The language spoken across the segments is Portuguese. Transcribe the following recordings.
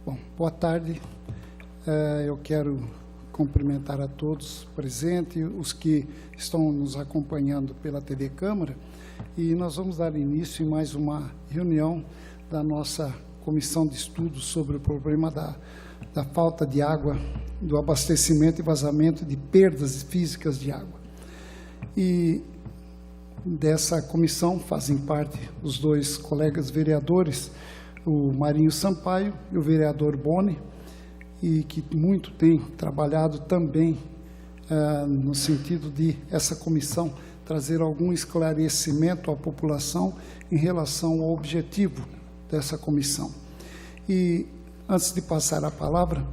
Bom, boa tarde. Eu quero cumprimentar a todos presentes, os que estão nos acompanhando pela TV Câmara, e nós vamos dar início em mais uma reunião da nossa Comissão de Estudos sobre o problema da falta de água, do abastecimento e vazamento de perdas físicas de água. E dessa comissão fazem parte os dois colegas vereadores, o Marinho Sampaio e o vereador Boni, e que muito tem trabalhado também no sentido de essa comissão trazer algum esclarecimento à população em relação ao objetivo dessa comissão. E antes de passar a palavra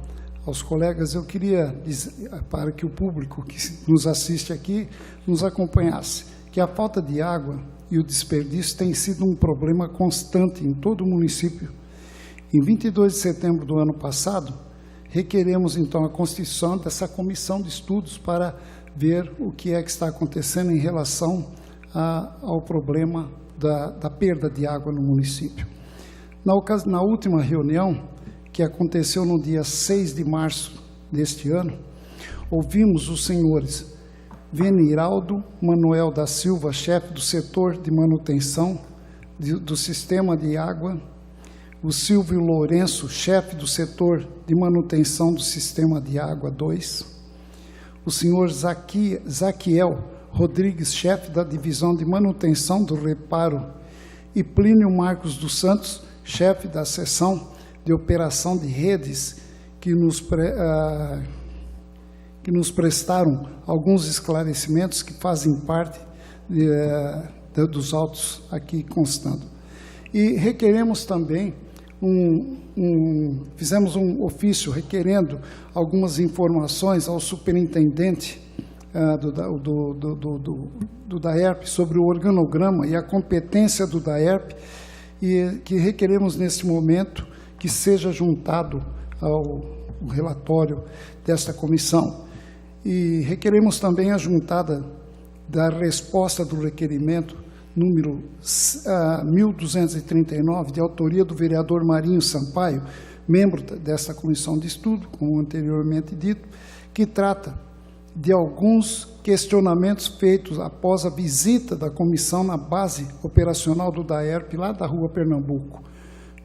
aos colegas, eu queria dizer, para que o público que nos assiste aqui nos acompanhasse, que a falta de água e o desperdício tem sido um problema constante em todo o município. Em 22 de setembro do ano passado, requeremos, então, a constituição dessa comissão de estudos para ver o que é que está acontecendo em relação ao problema da perda de água no município. Na última reunião, que aconteceu no dia 6 de março deste ano, ouvimos os senhores Veniraldo Manuel da Silva, chefe do setor de manutenção do sistema de água, o Silvio Lourenço, chefe do setor de manutenção do sistema de água 2, o senhor Zaquiel Rodrigues, chefe da divisão de manutenção do reparo, e Plínio Marcos dos Santos, chefe da seção de operação de redes, que nos prestaram alguns esclarecimentos que fazem parte dos autos aqui constando. E requeremos também, fizemos um ofício requerendo algumas informações ao superintendente do DAERP sobre o organograma e a competência do DAERP, e que requeremos neste momento que seja juntado ao relatório desta comissão. E requeremos também a juntada da resposta do requerimento número 1239, de autoria do vereador Marinho Sampaio, membro desta comissão de estudo, como anteriormente dito, que trata de alguns questionamentos feitos após a visita da comissão na base operacional do DAERP, lá da Rua Pernambuco.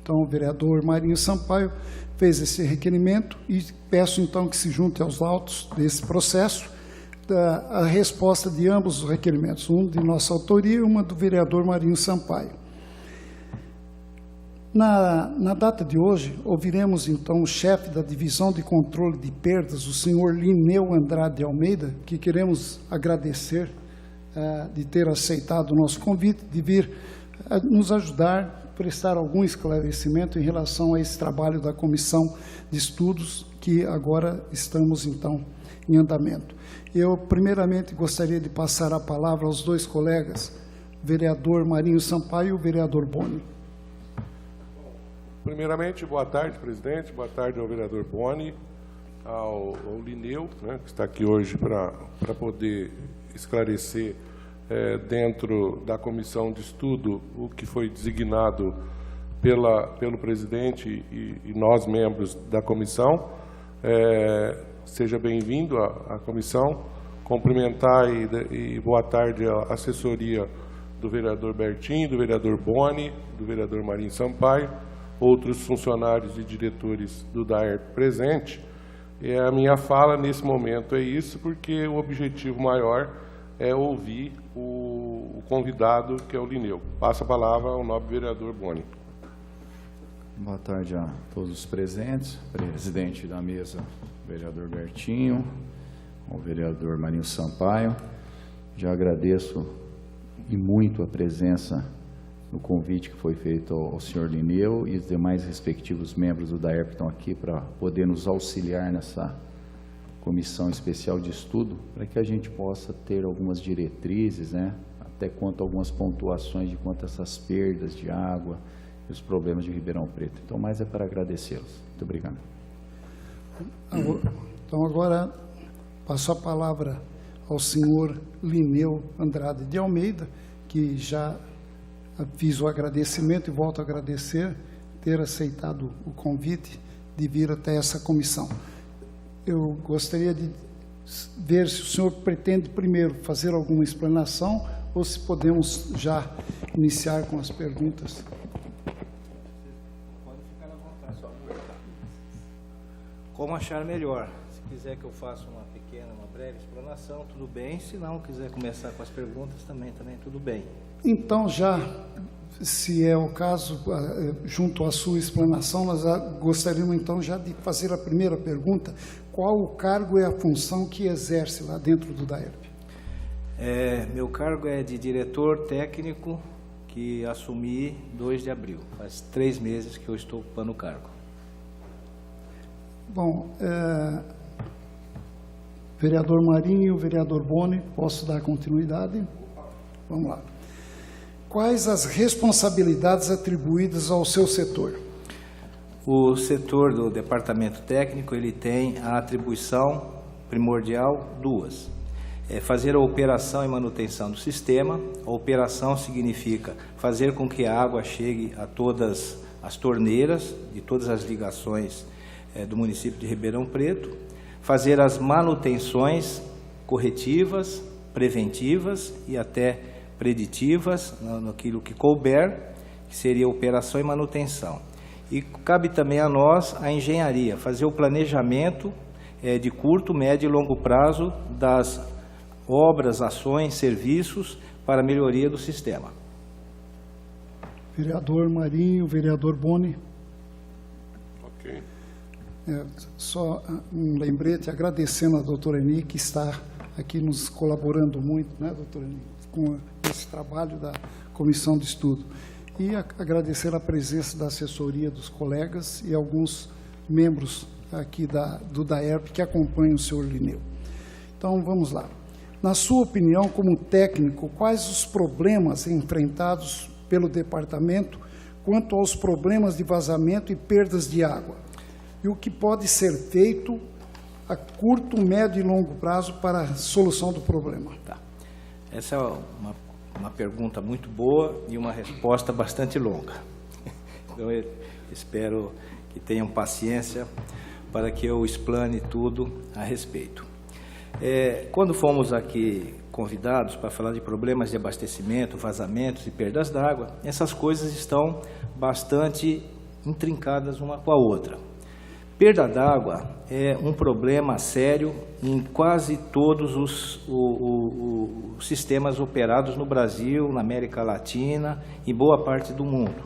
Então, o vereador Marinho Sampaio fez esse requerimento e peço, então, que se junte aos autos desse processo a resposta de ambos os requerimentos, um de nossa autoria e uma do vereador Marinho Sampaio. Na data de hoje, ouviremos, então, o chefe da Divisão de Controle de Perdas, o senhor Lineu Andrade Almeida, que queremos agradecer de ter aceitado o nosso convite, de vir nos ajudar, prestar algum esclarecimento em relação a esse trabalho da Comissão de Estudos, que agora estamos, então, em andamento. Eu, primeiramente, gostaria de passar a palavra aos dois colegas, o vereador Marinho Sampaio e o vereador Boni. Primeiramente, boa tarde, presidente, boa tarde ao vereador Boni, ao Lineu, né, que está aqui hoje para poder esclarecer dentro da comissão de estudo o que foi designado pelo presidente e nós, membros da comissão. Seja bem-vindo à comissão, cumprimentar e boa tarde à assessoria do vereador Bertinho, do vereador Boni, do vereador Marinho Sampaio, outros funcionários e diretores do DAERP presente. E a minha fala nesse momento é isso, porque o objetivo maior é ouvir o convidado, que é o Lineu. Passa a palavra ao nobre vereador Boni. Boa tarde a todos os presentes, presidente da mesa, vereador Bertinho, ao vereador Marinho Sampaio. Já agradeço e muito a presença no convite que foi feito ao senhor Lineu e os demais respectivos membros do DAERP que estão aqui para poder nos auxiliar nessa comissão especial de estudo, para que a gente possa ter algumas diretrizes, né, até quanto a algumas pontuações de quanto essas perdas de água e os problemas de Ribeirão Preto. Então, mais é para agradecê-los. Muito obrigado. Então, agora passo a palavra ao senhor Lineu Andrade de Almeida, que já fiz o agradecimento e volto a agradecer ter aceitado o convite de vir até essa comissão. Eu gostaria de ver se o senhor pretende primeiro fazer alguma explanação ou se podemos já iniciar com as perguntas. Pode ficar à vontade, só como achar melhor. Se quiser que eu faça uma breve explanação, tudo bem. Se não quiser começar com as perguntas, também tudo bem. Então, já, se é o caso, junto à sua explanação, nós gostaríamos então já de fazer a primeira pergunta. Qual o cargo e a função que exerce lá dentro do DAERP? Meu cargo é de diretor técnico, que assumi 2 de abril. Faz 3 meses que eu estou ocupando o cargo. Bom, vereador Marinho, vereador Boni, posso dar continuidade? Vamos lá. Quais as responsabilidades atribuídas ao seu setor? O setor do departamento técnico, ele tem a atribuição primordial 2. Fazer a operação e manutenção do sistema. A operação significa fazer com que a água chegue a todas as torneiras de todas as ligações do município de Ribeirão Preto. Fazer as manutenções corretivas, preventivas e até preditivas, naquilo que couber, que seria operação e manutenção. E cabe também a nós a engenharia, fazer o planejamento de curto, médio e longo prazo das obras, ações, serviços para a melhoria do sistema. Vereador Marinho, vereador Boni. Ok. Só um lembrete, agradecendo a doutora Eni, que está aqui nos colaborando muito, né, doutora Eni, com esse trabalho da comissão de estudo. E agradecer a presença da assessoria dos colegas e alguns membros aqui do DAERP que acompanham o senhor Lineu. Então, vamos lá. Na sua opinião, como técnico, quais os problemas enfrentados pelo departamento quanto aos problemas de vazamento e perdas de água? E o que pode ser feito a curto, médio e longo prazo para a solução do problema? Tá. Essa é uma pergunta muito boa e uma resposta bastante longa. Então, eu espero que tenham paciência para que eu explane tudo a respeito. Quando fomos aqui convidados para falar de problemas de abastecimento, vazamentos e perdas d'água, essas coisas estão bastante intrincadas uma com a outra. Perda d'água é um problema sério em quase todos os sistemas operados no Brasil, na América Latina e boa parte do mundo.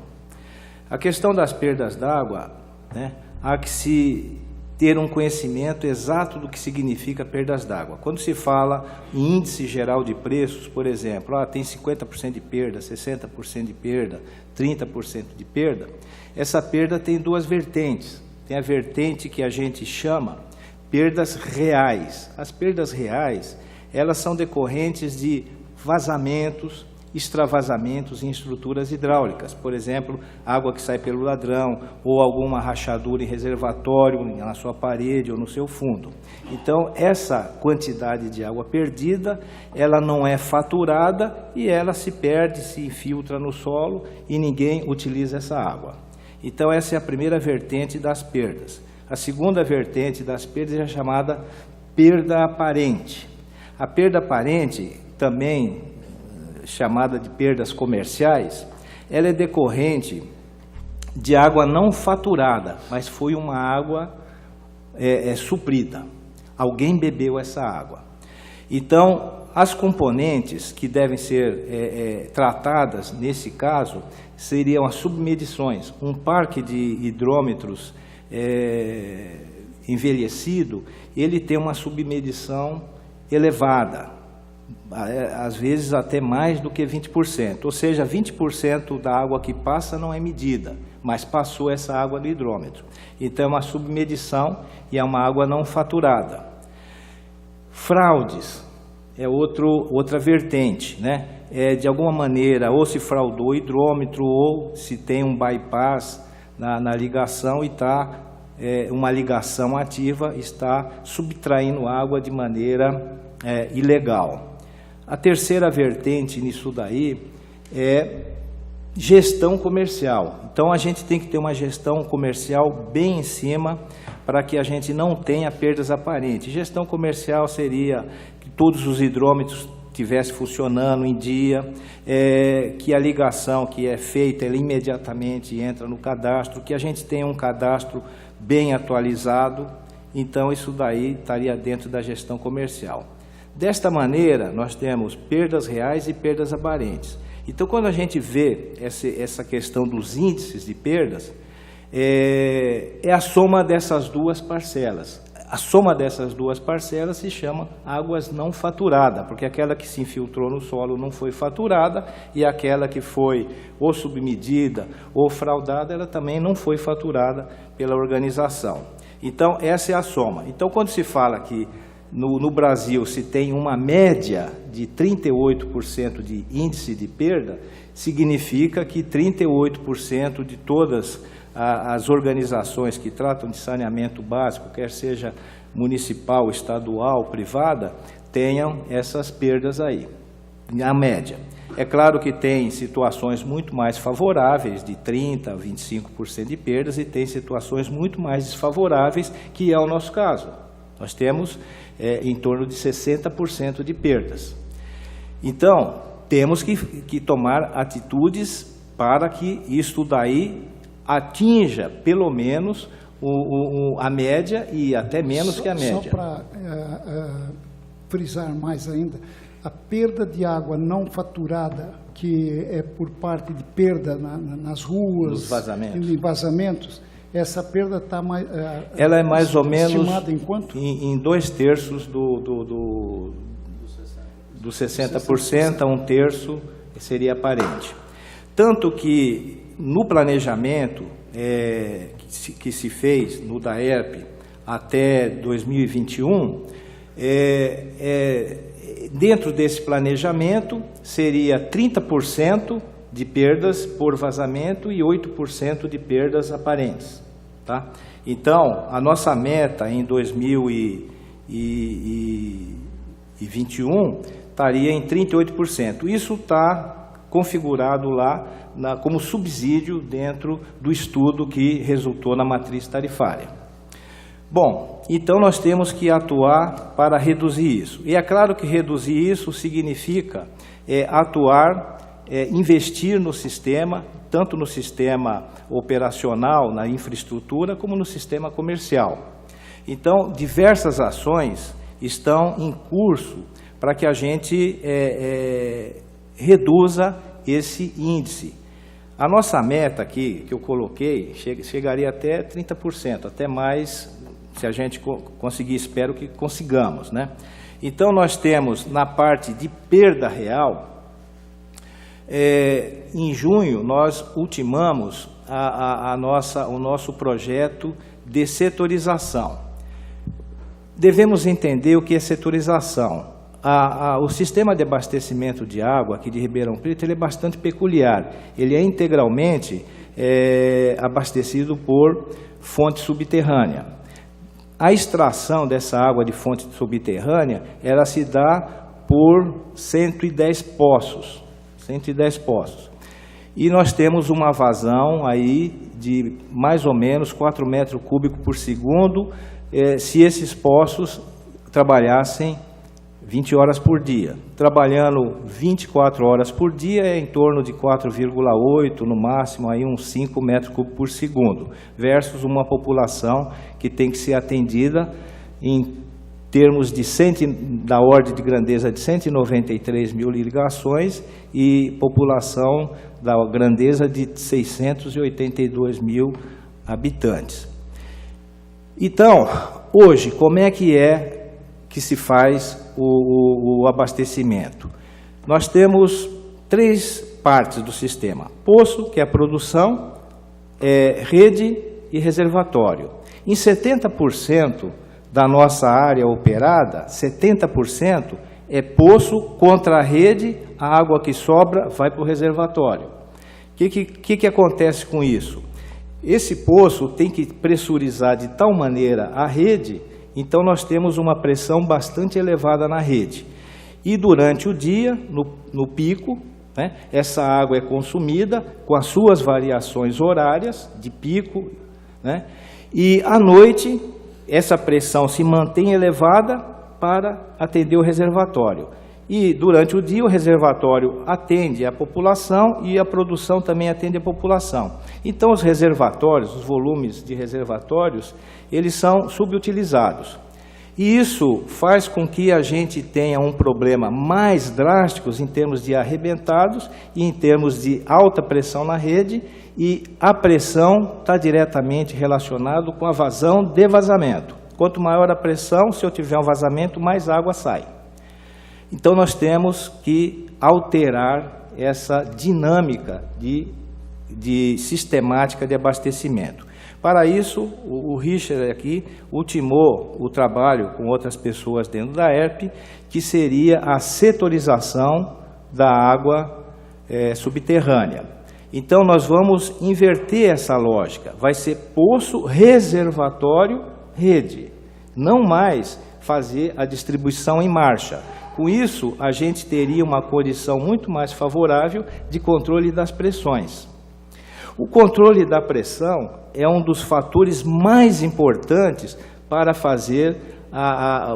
A questão das perdas d'água, né, há que se ter um conhecimento exato do que significa perdas d'água. Quando se fala em índice geral de preços, por exemplo, tem 50% de perda, 60% de perda, 30% de perda, essa perda tem 2 vertentes. Tem a vertente que a gente chama perdas reais. As perdas reais, elas são decorrentes de vazamentos, extravasamentos em estruturas hidráulicas. Por exemplo, água que sai pelo ladrão ou alguma rachadura em reservatório na sua parede ou no seu fundo. Então, essa quantidade de água perdida, ela não é faturada e ela se perde, se infiltra no solo e ninguém utiliza essa água. Então, essa é a primeira vertente das perdas. A segunda vertente das perdas é a chamada perda aparente. A perda aparente, também chamada de perdas comerciais, ela é decorrente de água não faturada, mas foi uma água suprida. Alguém bebeu essa água. Então, as componentes que devem ser tratadas nesse caso seriam as submedições. Um parque de hidrômetros envelhecido, ele tem uma submedição elevada, às vezes até mais do que 20%, ou seja, 20% da água que passa não é medida, mas passou essa água do hidrômetro. Então é uma submedição e é uma água não faturada. Fraudes é outra vertente, né? De alguma maneira, ou se fraudou o hidrômetro, ou se tem um bypass na ligação e está uma ligação ativa, está subtraindo água de maneira ilegal. A terceira vertente nisso daí é gestão comercial. Então, a gente tem que ter uma gestão comercial bem em cima para que a gente não tenha perdas aparentes. Gestão comercial seria que todos os hidrômetros estivessem funcionando em dia, que a ligação que é feita, ela imediatamente entra no cadastro, que a gente tenha um cadastro bem atualizado. Então, isso daí estaria dentro da gestão comercial. Desta maneira, nós temos perdas reais e perdas aparentes. Então, quando a gente vê essa questão dos índices de perdas, é a soma dessas duas parcelas. A soma dessas duas parcelas se chama águas não faturadas, porque aquela que se infiltrou no solo não foi faturada e aquela que foi ou submedida ou fraudada, ela também não foi faturada pela organização. Então, essa é a soma. Então, quando se fala que no Brasil se tem uma média de 38% de índice de perda, significa que 38% de todas as organizações que tratam de saneamento básico, quer seja municipal, estadual, privada, tenham essas perdas aí, a média. É claro que tem situações muito mais favoráveis, de 30% a 25% de perdas, e tem situações muito mais desfavoráveis, que é o nosso caso. Nós temos em torno de 60% de perdas. Então, temos que tomar atitudes para que isso daí atinja, pelo menos, a média e até menos que a média. Só para frisar mais ainda, a perda de água não faturada, que é por parte de perda nas ruas, nos vazamentos. em vazamentos, essa perda está mais... ela é mais ou menos estimada em quanto? Em 2/3 do 60%, a 1/3 seria aparente. Tanto que no planejamento que se fez no DAERP até 2021, dentro desse planejamento seria 30% de perdas por vazamento e 8% de perdas aparentes. Tá? Então, a nossa meta em 2021 estaria em 38%. Isso está configurado lá como subsídio dentro do estudo que resultou na matriz tarifária. Bom, então nós temos que atuar para reduzir isso. E é claro que reduzir isso significa atuar, investir no sistema, tanto no sistema operacional, na infraestrutura, como no sistema comercial. Então, diversas ações estão em curso para que a gente reduza esse índice. A nossa meta aqui, que eu coloquei, chegaria até 30%, até mais, se a gente conseguir, espero que consigamos, né? Então, nós temos, na parte de perda real, em junho, nós ultimamos o nosso projeto de setorização. Devemos entender o que é setorização. O sistema de abastecimento de água aqui de Ribeirão Preto ele é bastante peculiar. Ele é integralmente abastecido por fonte subterrânea. A extração dessa água de fonte subterrânea, ela se dá por 110 poços. 110 poços. E nós temos uma vazão aí de mais ou menos 4 metros cúbicos por segundo, se esses poços trabalhassem 20 horas por dia. Trabalhando 24 horas por dia é em torno de 4,8, no máximo aí uns 5 metros cúbicos por segundo, versus uma população que tem que ser atendida em termos da ordem de grandeza de 193 mil ligações e população da grandeza de 682 mil habitantes. Então, hoje, como é que se faz o abastecimento? Nós temos 3 partes do sistema: poço, que é a produção, rede e reservatório. Em 70% da nossa área operada, 70% é poço contra a rede, a água que sobra vai para o reservatório. O que acontece com isso? Esse poço tem que pressurizar de tal maneira a rede, então nós temos uma pressão bastante elevada na rede. E durante o dia, no pico, né? Essa água é consumida com as suas variações horárias de pico, né? E à noite essa pressão se mantém elevada para atender o reservatório. E durante o dia o reservatório atende a população e a produção também atende a população. Então os reservatórios, os volumes de reservatórios, eles são subutilizados. E isso faz com que a gente tenha um problema mais drástico em termos de arrebentados e em termos de alta pressão na rede, e a pressão está diretamente relacionada com a vazão de vazamento. Quanto maior a pressão, se eu tiver um vazamento, mais água sai. Então nós temos que alterar essa dinâmica de sistemática de abastecimento. Para isso, o Richard aqui ultimou o trabalho com outras pessoas dentro da ERP, que seria a setorização da água subterrânea. Então nós vamos inverter essa lógica, vai ser poço, reservatório, rede, não mais fazer a distribuição em marcha. Com isso, a gente teria uma condição muito mais favorável de controle das pressões. O controle da pressão é um dos fatores mais importantes para fazer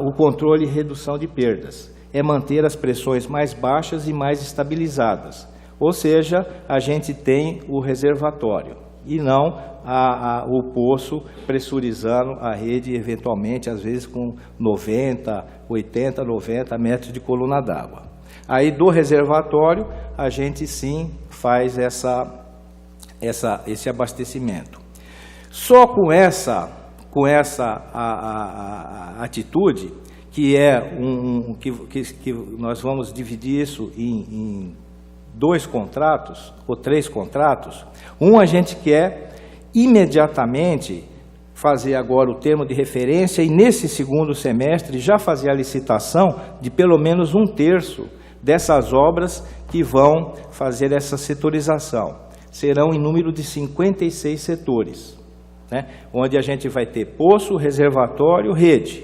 o controle e redução de perdas. É manter as pressões mais baixas e mais estabilizadas. Ou seja, a gente tem o reservatório e não o poço pressurizando a rede, eventualmente, às vezes com 90, 80, 90 metros de coluna d'água. Aí do reservatório, a gente sim faz esse abastecimento. Só com essa atitude, que é que nós vamos dividir isso em 2 contratos ou 3 contratos. A gente quer imediatamente fazer agora o termo de referência e nesse segundo semestre já fazer a licitação de pelo menos 1/3 dessas obras que vão fazer essa setorização. Serão em número de 56 setores, né? Onde a gente vai ter poço, reservatório, rede,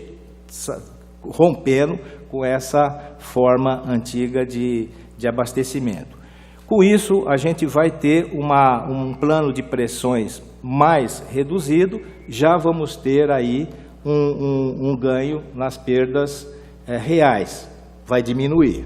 rompendo com essa forma antiga de abastecimento. Com isso, a gente vai ter um plano de pressões mais reduzido, já vamos ter aí um ganho nas perdas reais, vai diminuir.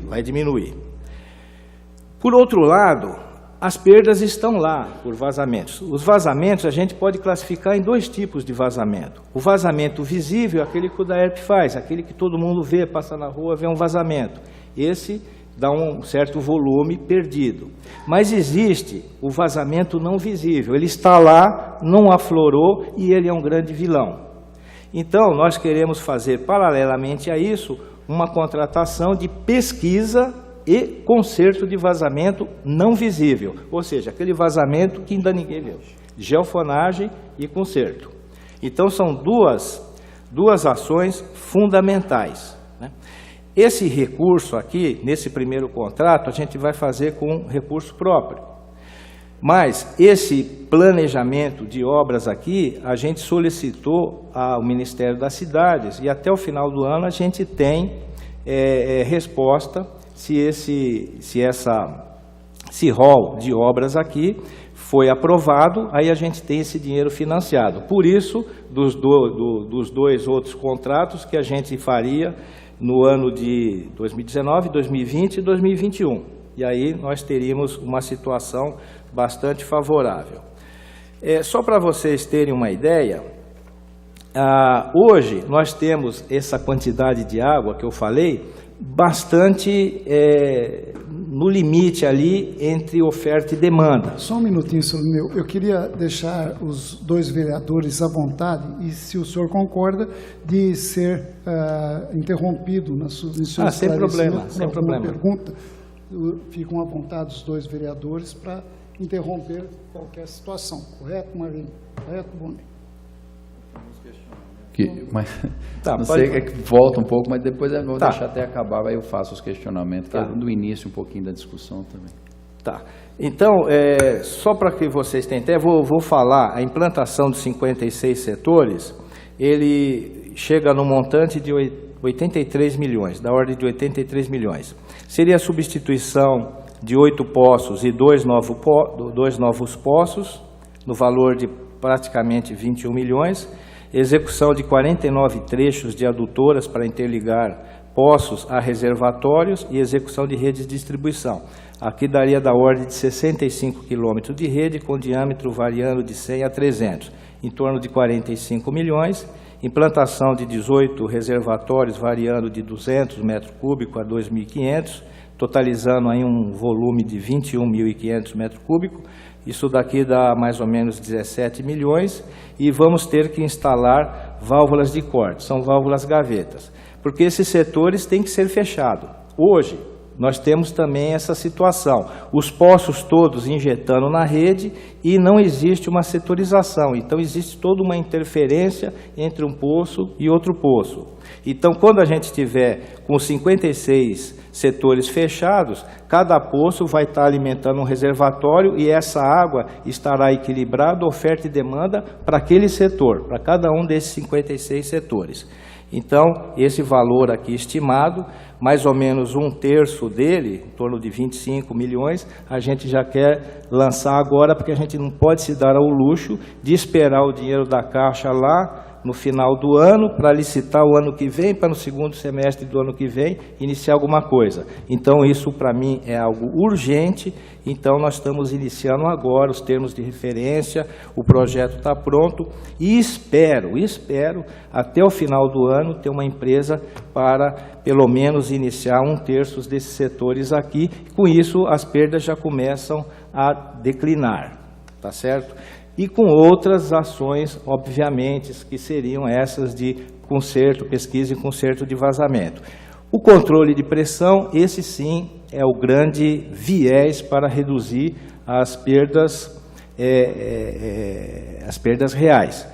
Por outro lado, as perdas estão lá por vazamentos. Os vazamentos a gente pode classificar em 2 tipos de vazamento. O vazamento visível, aquele que o DAERP faz, aquele que todo mundo vê, passa na rua, vê um vazamento. Esse dá um certo volume perdido. Mas existe o vazamento não visível, ele está lá, não aflorou e ele é um grande vilão. Então, nós queremos fazer, paralelamente a isso, uma contratação de pesquisa e conserto de vazamento não visível, ou seja, aquele vazamento que ainda ninguém viu, geofonagem e conserto. Então, são duas ações fundamentais, né? Esse recurso aqui, nesse primeiro contrato, a gente vai fazer com recurso próprio. Mas esse planejamento de obras aqui, a gente solicitou ao Ministério das Cidades e até o final do ano a gente tem resposta se esse rol de obras aqui foi aprovado, aí a gente tem esse dinheiro financiado. Por isso, dos 2 outros contratos que a gente faria no ano de 2019, 2020 e 2021. E aí nós teríamos uma situação bastante favorável. Só para vocês terem uma ideia, hoje nós temos essa quantidade de água que eu falei, bastante no limite ali entre oferta e demanda. Só um minutinho, senhor Lineu. Eu queria deixar os 2 vereadores à vontade e, se o senhor concorda, de ser interrompido nas suas sem problema, sem problema. Pergunta, ficam à vontade os 2 vereadores para interromper qualquer situação. Correto, Marlene? Correto, Boni? Mas, tá, não sei, é que volta um pouco, mas depois eu vou deixar até acabar, aí eu faço os questionamentos, que é do início um pouquinho da discussão também. Tá. Então, só para que vocês tenham ideia, vou falar, a implantação dos 56 setores, ele chega no montante de 83 milhões, da ordem de 83 milhões. Seria a substituição de 8 poços e 2 novos poços, no valor de praticamente 21 milhões, execução de 49 trechos de adutoras para interligar poços a reservatórios e execução de redes de distribuição. Aqui daria da ordem de 65 quilômetros de rede, com diâmetro variando de 100 a 300, em torno de 45 milhões, implantação de 18 reservatórios variando de 200 metros cúbicos a 2.500, totalizando aí um volume de 21.500 metros cúbicos. Isso daqui dá mais ou menos 17 milhões, e vamos ter que instalar válvulas de corte, são válvulas gavetas, porque esses setores têm que ser fechados. Hoje, nós temos também essa situação, os poços todos injetando na rede e não existe uma setorização, então existe toda uma interferência entre um poço e outro poço. Então, quando a gente tiver com 56 setores fechados, cada poço vai estar alimentando um reservatório e essa água estará equilibrada, oferta e demanda para aquele setor, para cada um desses 56 setores. Então, esse valor aqui estimado, mais ou menos 1/3 dele, em torno de 25 milhões, a gente já quer lançar agora, porque a gente não pode se dar ao luxo de esperar o dinheiro da Caixa lá no final do ano, para licitar o ano que vem, para no segundo semestre do ano que vem, iniciar alguma coisa. Então, isso para mim é algo urgente, então nós estamos iniciando agora os termos de referência, o projeto está pronto, e espero, até o final do ano, ter uma empresa para, pelo menos, iniciar 1/3 desses setores aqui, com isso as perdas já começam a declinar, tá certo? E com outras ações, obviamente, que seriam essas de conserto, pesquisa e conserto de vazamento. O controle de pressão, esse sim é o grande viés para reduzir as perdas reais.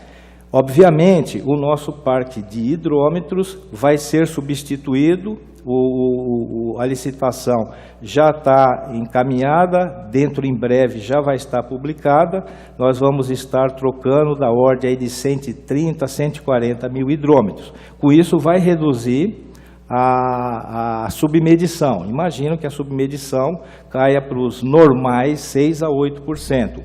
Obviamente, o nosso parque de hidrômetros vai ser substituído, a licitação já está encaminhada, dentro em breve já vai estar publicada, nós vamos estar trocando da ordem aí de 130 a 140 mil hidrômetros. Com isso vai reduzir a submedição. Imagino que a submedição caia para os normais 6 a 8%,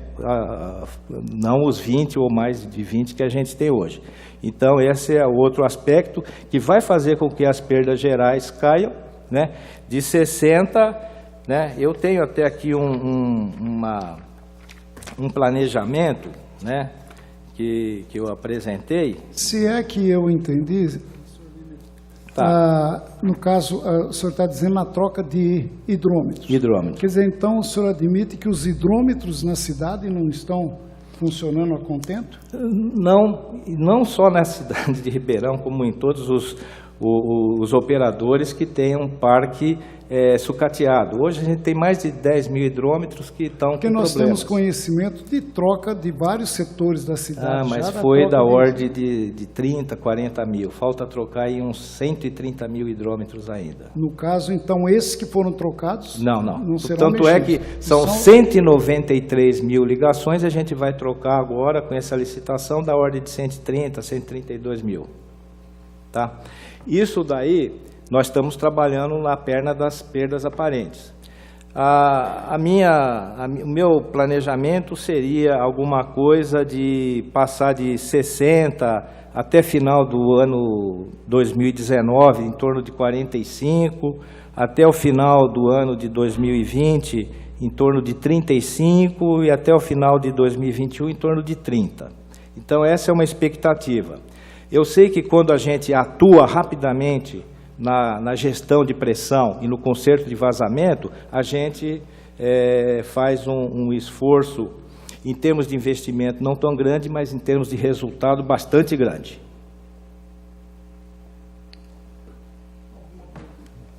não os 20 ou mais de 20 que a gente tem hoje. Então, esse é outro aspecto que vai fazer com que as perdas gerais caiam, né, de 60, né, eu tenho até aqui um planejamento, né, que eu apresentei. Se é que eu entendi, Tá. no caso, o senhor está dizendo na troca de hidrômetros. Hidrômetros. Quer dizer, então o senhor admite que os hidrômetros na cidade não estão funcionando a contento? Não só na cidade de Ribeirão, como em todos os operadores que têm um parque sucateado. Hoje a gente tem mais de 10 mil hidrômetros que estão com Porque nós problemas. temos conhecimento de troca de vários setores da cidade. Mas já foi da troca ordem de 30, 40 mil. Falta trocar aí uns 130 mil hidrômetros ainda. No caso, então, esses que foram trocados Não serão Tanto é mexidos. que são 193 mil ligações, a gente vai trocar agora com essa licitação da ordem de 130, 132 mil. Tá? Isso daí, nós estamos trabalhando na perna das perdas aparentes. O meu planejamento seria alguma coisa de passar de 60 até final do ano 2019, em torno de 45, até o final do ano de 2020, em torno de 35, e até o final de 2021, em torno de 30. Então, essa é uma expectativa. Eu sei que quando a gente atua rapidamente na gestão de pressão e no conserto de vazamento, a gente faz um esforço em termos de investimento não tão grande, mas em termos de resultado bastante grande.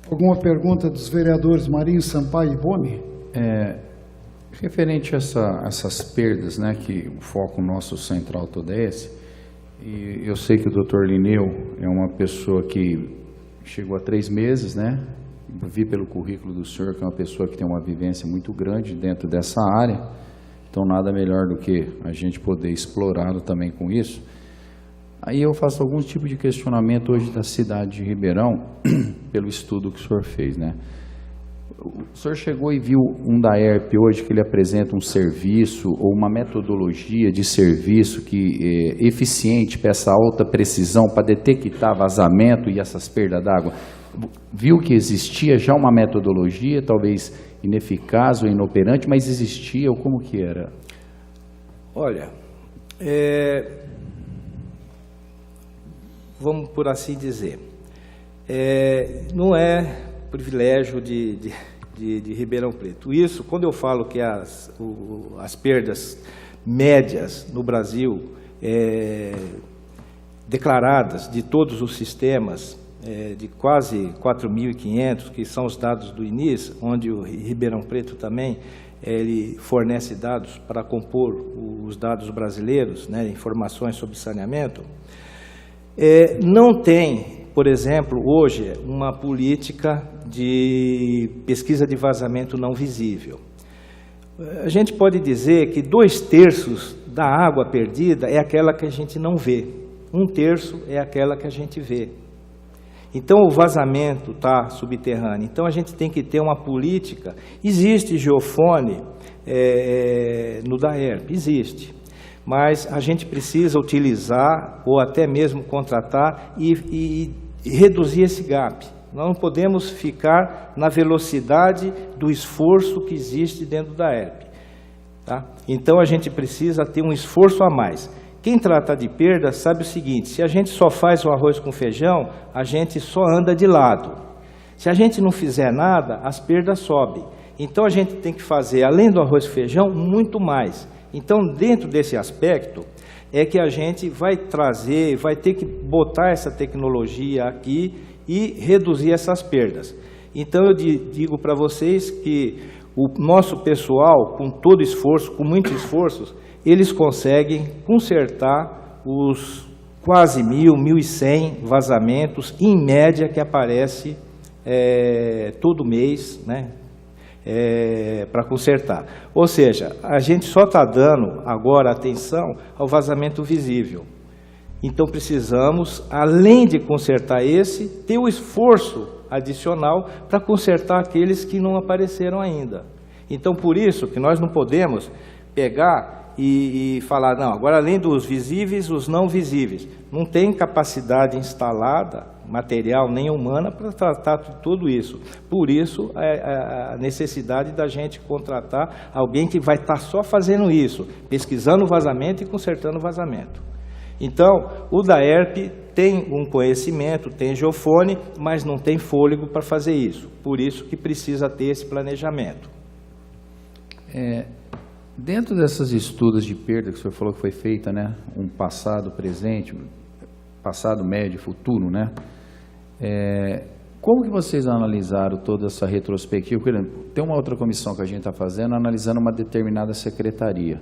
Alguma pergunta dos vereadores Marinho, Sampaio e Boni? Referente a essas perdas, né, que o foco nosso central todo é esse, e eu sei que o Dr. Lineu é uma pessoa que chegou há 3 meses, né? Vi pelo currículo do senhor que é uma pessoa que tem uma vivência muito grande dentro dessa área, então nada melhor do que a gente poder explorá-lo também com isso. Aí eu faço algum tipo de questionamento hoje da cidade de Ribeirão, pelo estudo que o senhor fez, né? O senhor chegou e viu um DAERP hoje que ele apresenta um serviço ou uma metodologia de serviço que é eficiente para essa alta precisão, para detectar vazamento e essas perdas d'água? Viu que existia já uma metodologia, talvez ineficaz ou inoperante, mas existia, ou como que era? Olha, vamos por assim dizer, não é privilégio de Ribeirão Preto. Isso, quando eu falo que as perdas médias no Brasil, declaradas de todos os sistemas, de quase 4.500, que são os dados do INIS, onde o Ribeirão Preto também ele fornece dados para compor os dados brasileiros, né, informações sobre saneamento, não tem, por exemplo, hoje, uma política de pesquisa de vazamento não visível. A gente pode dizer que 2/3 da água perdida é aquela que a gente não vê, 1/3 é aquela que a gente vê. Então, o vazamento está subterrâneo. Então, a gente tem que ter uma política. Existe geofone no DAERP, existe. Mas a gente precisa utilizar, ou até mesmo contratar, e reduzir esse gap. Nós não podemos ficar na velocidade do esforço que existe dentro da DAERP. Tá? Então, a gente precisa ter um esforço a mais. Quem trata de perda sabe o seguinte: se a gente só faz o arroz com feijão, a gente só anda de lado. Se a gente não fizer nada, as perdas sobem. Então a gente tem que fazer, além do arroz com feijão, muito mais. Então, dentro desse aspecto, é que a gente vai trazer, vai ter que botar essa tecnologia aqui e reduzir essas perdas. Então eu digo para vocês que o nosso pessoal, com todo esforço, com muito esforço, eles conseguem consertar os quase 1.100 vazamentos, em média, que aparece todo mês, né, para consertar. Ou seja, a gente só está dando agora atenção ao vazamento visível. Então precisamos, além de consertar esse, ter o esforço adicional para consertar aqueles que não apareceram ainda. Então, por isso que nós não podemos pegar e falar, não, agora além dos visíveis, os não visíveis. Não tem capacidade instalada, material nem humana, para tratar tudo isso. Por isso, a necessidade da gente contratar alguém que vai estar só fazendo isso, pesquisando o vazamento e consertando o vazamento. Então, o DAERP tem um conhecimento, tem geofone, mas não tem fôlego para fazer isso. Por isso que precisa ter esse planejamento. Dentro dessas estudos de perda que o senhor falou que foi feita, né, um passado, presente, passado, médio, futuro, né, como que vocês analisaram toda essa retrospectiva? Porque tem uma outra comissão que a gente está fazendo, analisando uma determinada secretaria.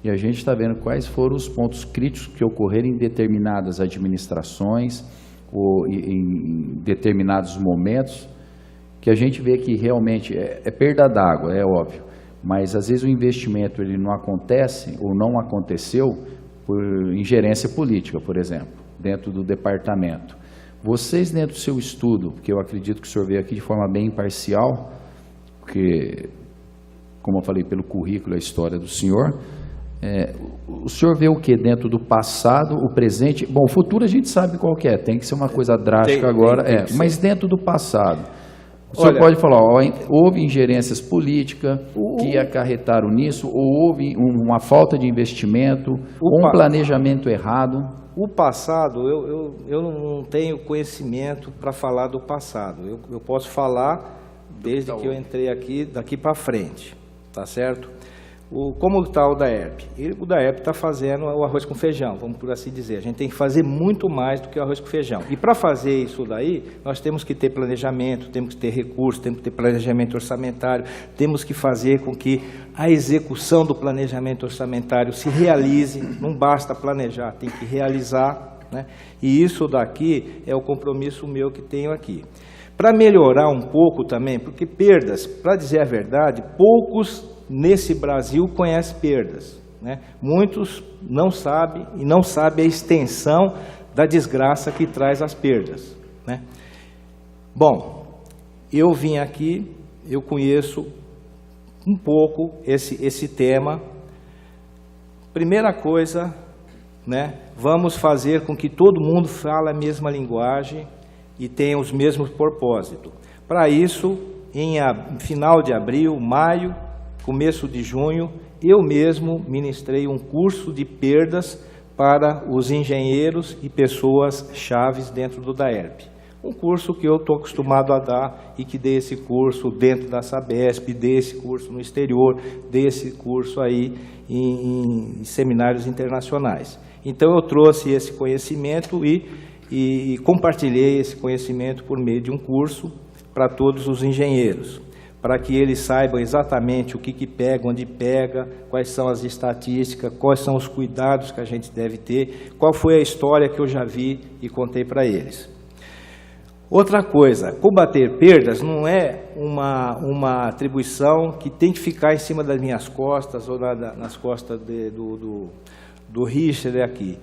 E a gente está vendo quais foram os pontos críticos que ocorreram em determinadas administrações ou em determinados momentos, que a gente vê que realmente é perda d'água, é óbvio. Mas, às vezes, o investimento ele não acontece ou não aconteceu por ingerência política, por exemplo, dentro do departamento. Vocês, dentro do seu estudo, porque eu acredito que o senhor veio aqui de forma bem imparcial, porque, como eu falei, pelo currículo, a história do senhor, o senhor vê o que dentro do passado, o presente? Bom, o futuro a gente sabe qual que é, tem que ser uma coisa drástica agora, mas dentro do passado. O senhor pode falar, houve ingerências políticas que acarretaram nisso, ou houve uma falta de investimento, ou um planejamento errado? O passado, eu não tenho conhecimento para falar do passado. Eu posso falar desde que eu entrei aqui, daqui para frente, tá certo? Como está o DAERP? O DAERP está fazendo o arroz com feijão, vamos por assim dizer. A gente tem que fazer muito mais do que o arroz com feijão. E para fazer isso daí, nós temos que ter planejamento, temos que ter recursos, temos que ter planejamento orçamentário, temos que fazer com que a execução do planejamento orçamentário se realize. Não basta planejar, tem que realizar, né? E isso daqui é o compromisso meu que tenho aqui. Para melhorar um pouco também, porque perdas, para dizer a verdade, poucos nesse Brasil conhecem perdas, né? Muitos não sabem e não sabem a extensão da desgraça que traz as perdas, né? Bom, eu vim aqui eu conheço um pouco esse tema. Primeira coisa, né, vamos fazer com que todo mundo fale a mesma linguagem e tenha os mesmos propósitos. Para isso, em final de abril, maio, começo de junho, eu mesmo ministrei um curso de perdas para os engenheiros e pessoas chaves dentro do DAERP. Um curso que eu estou acostumado a dar e que dei esse curso dentro da Sabesp, dei esse curso no exterior, dei esse curso aí em seminários internacionais. Então eu trouxe esse conhecimento e compartilhei esse conhecimento por meio de um curso para todos os engenheiros, para que eles saibam exatamente o que pega, onde pega, quais são as estatísticas, quais são os cuidados que a gente deve ter, qual foi a história que eu já vi e contei para eles. Outra coisa, combater perdas não é uma atribuição que tem que ficar em cima das minhas costas ou nas costas do Richard aqui.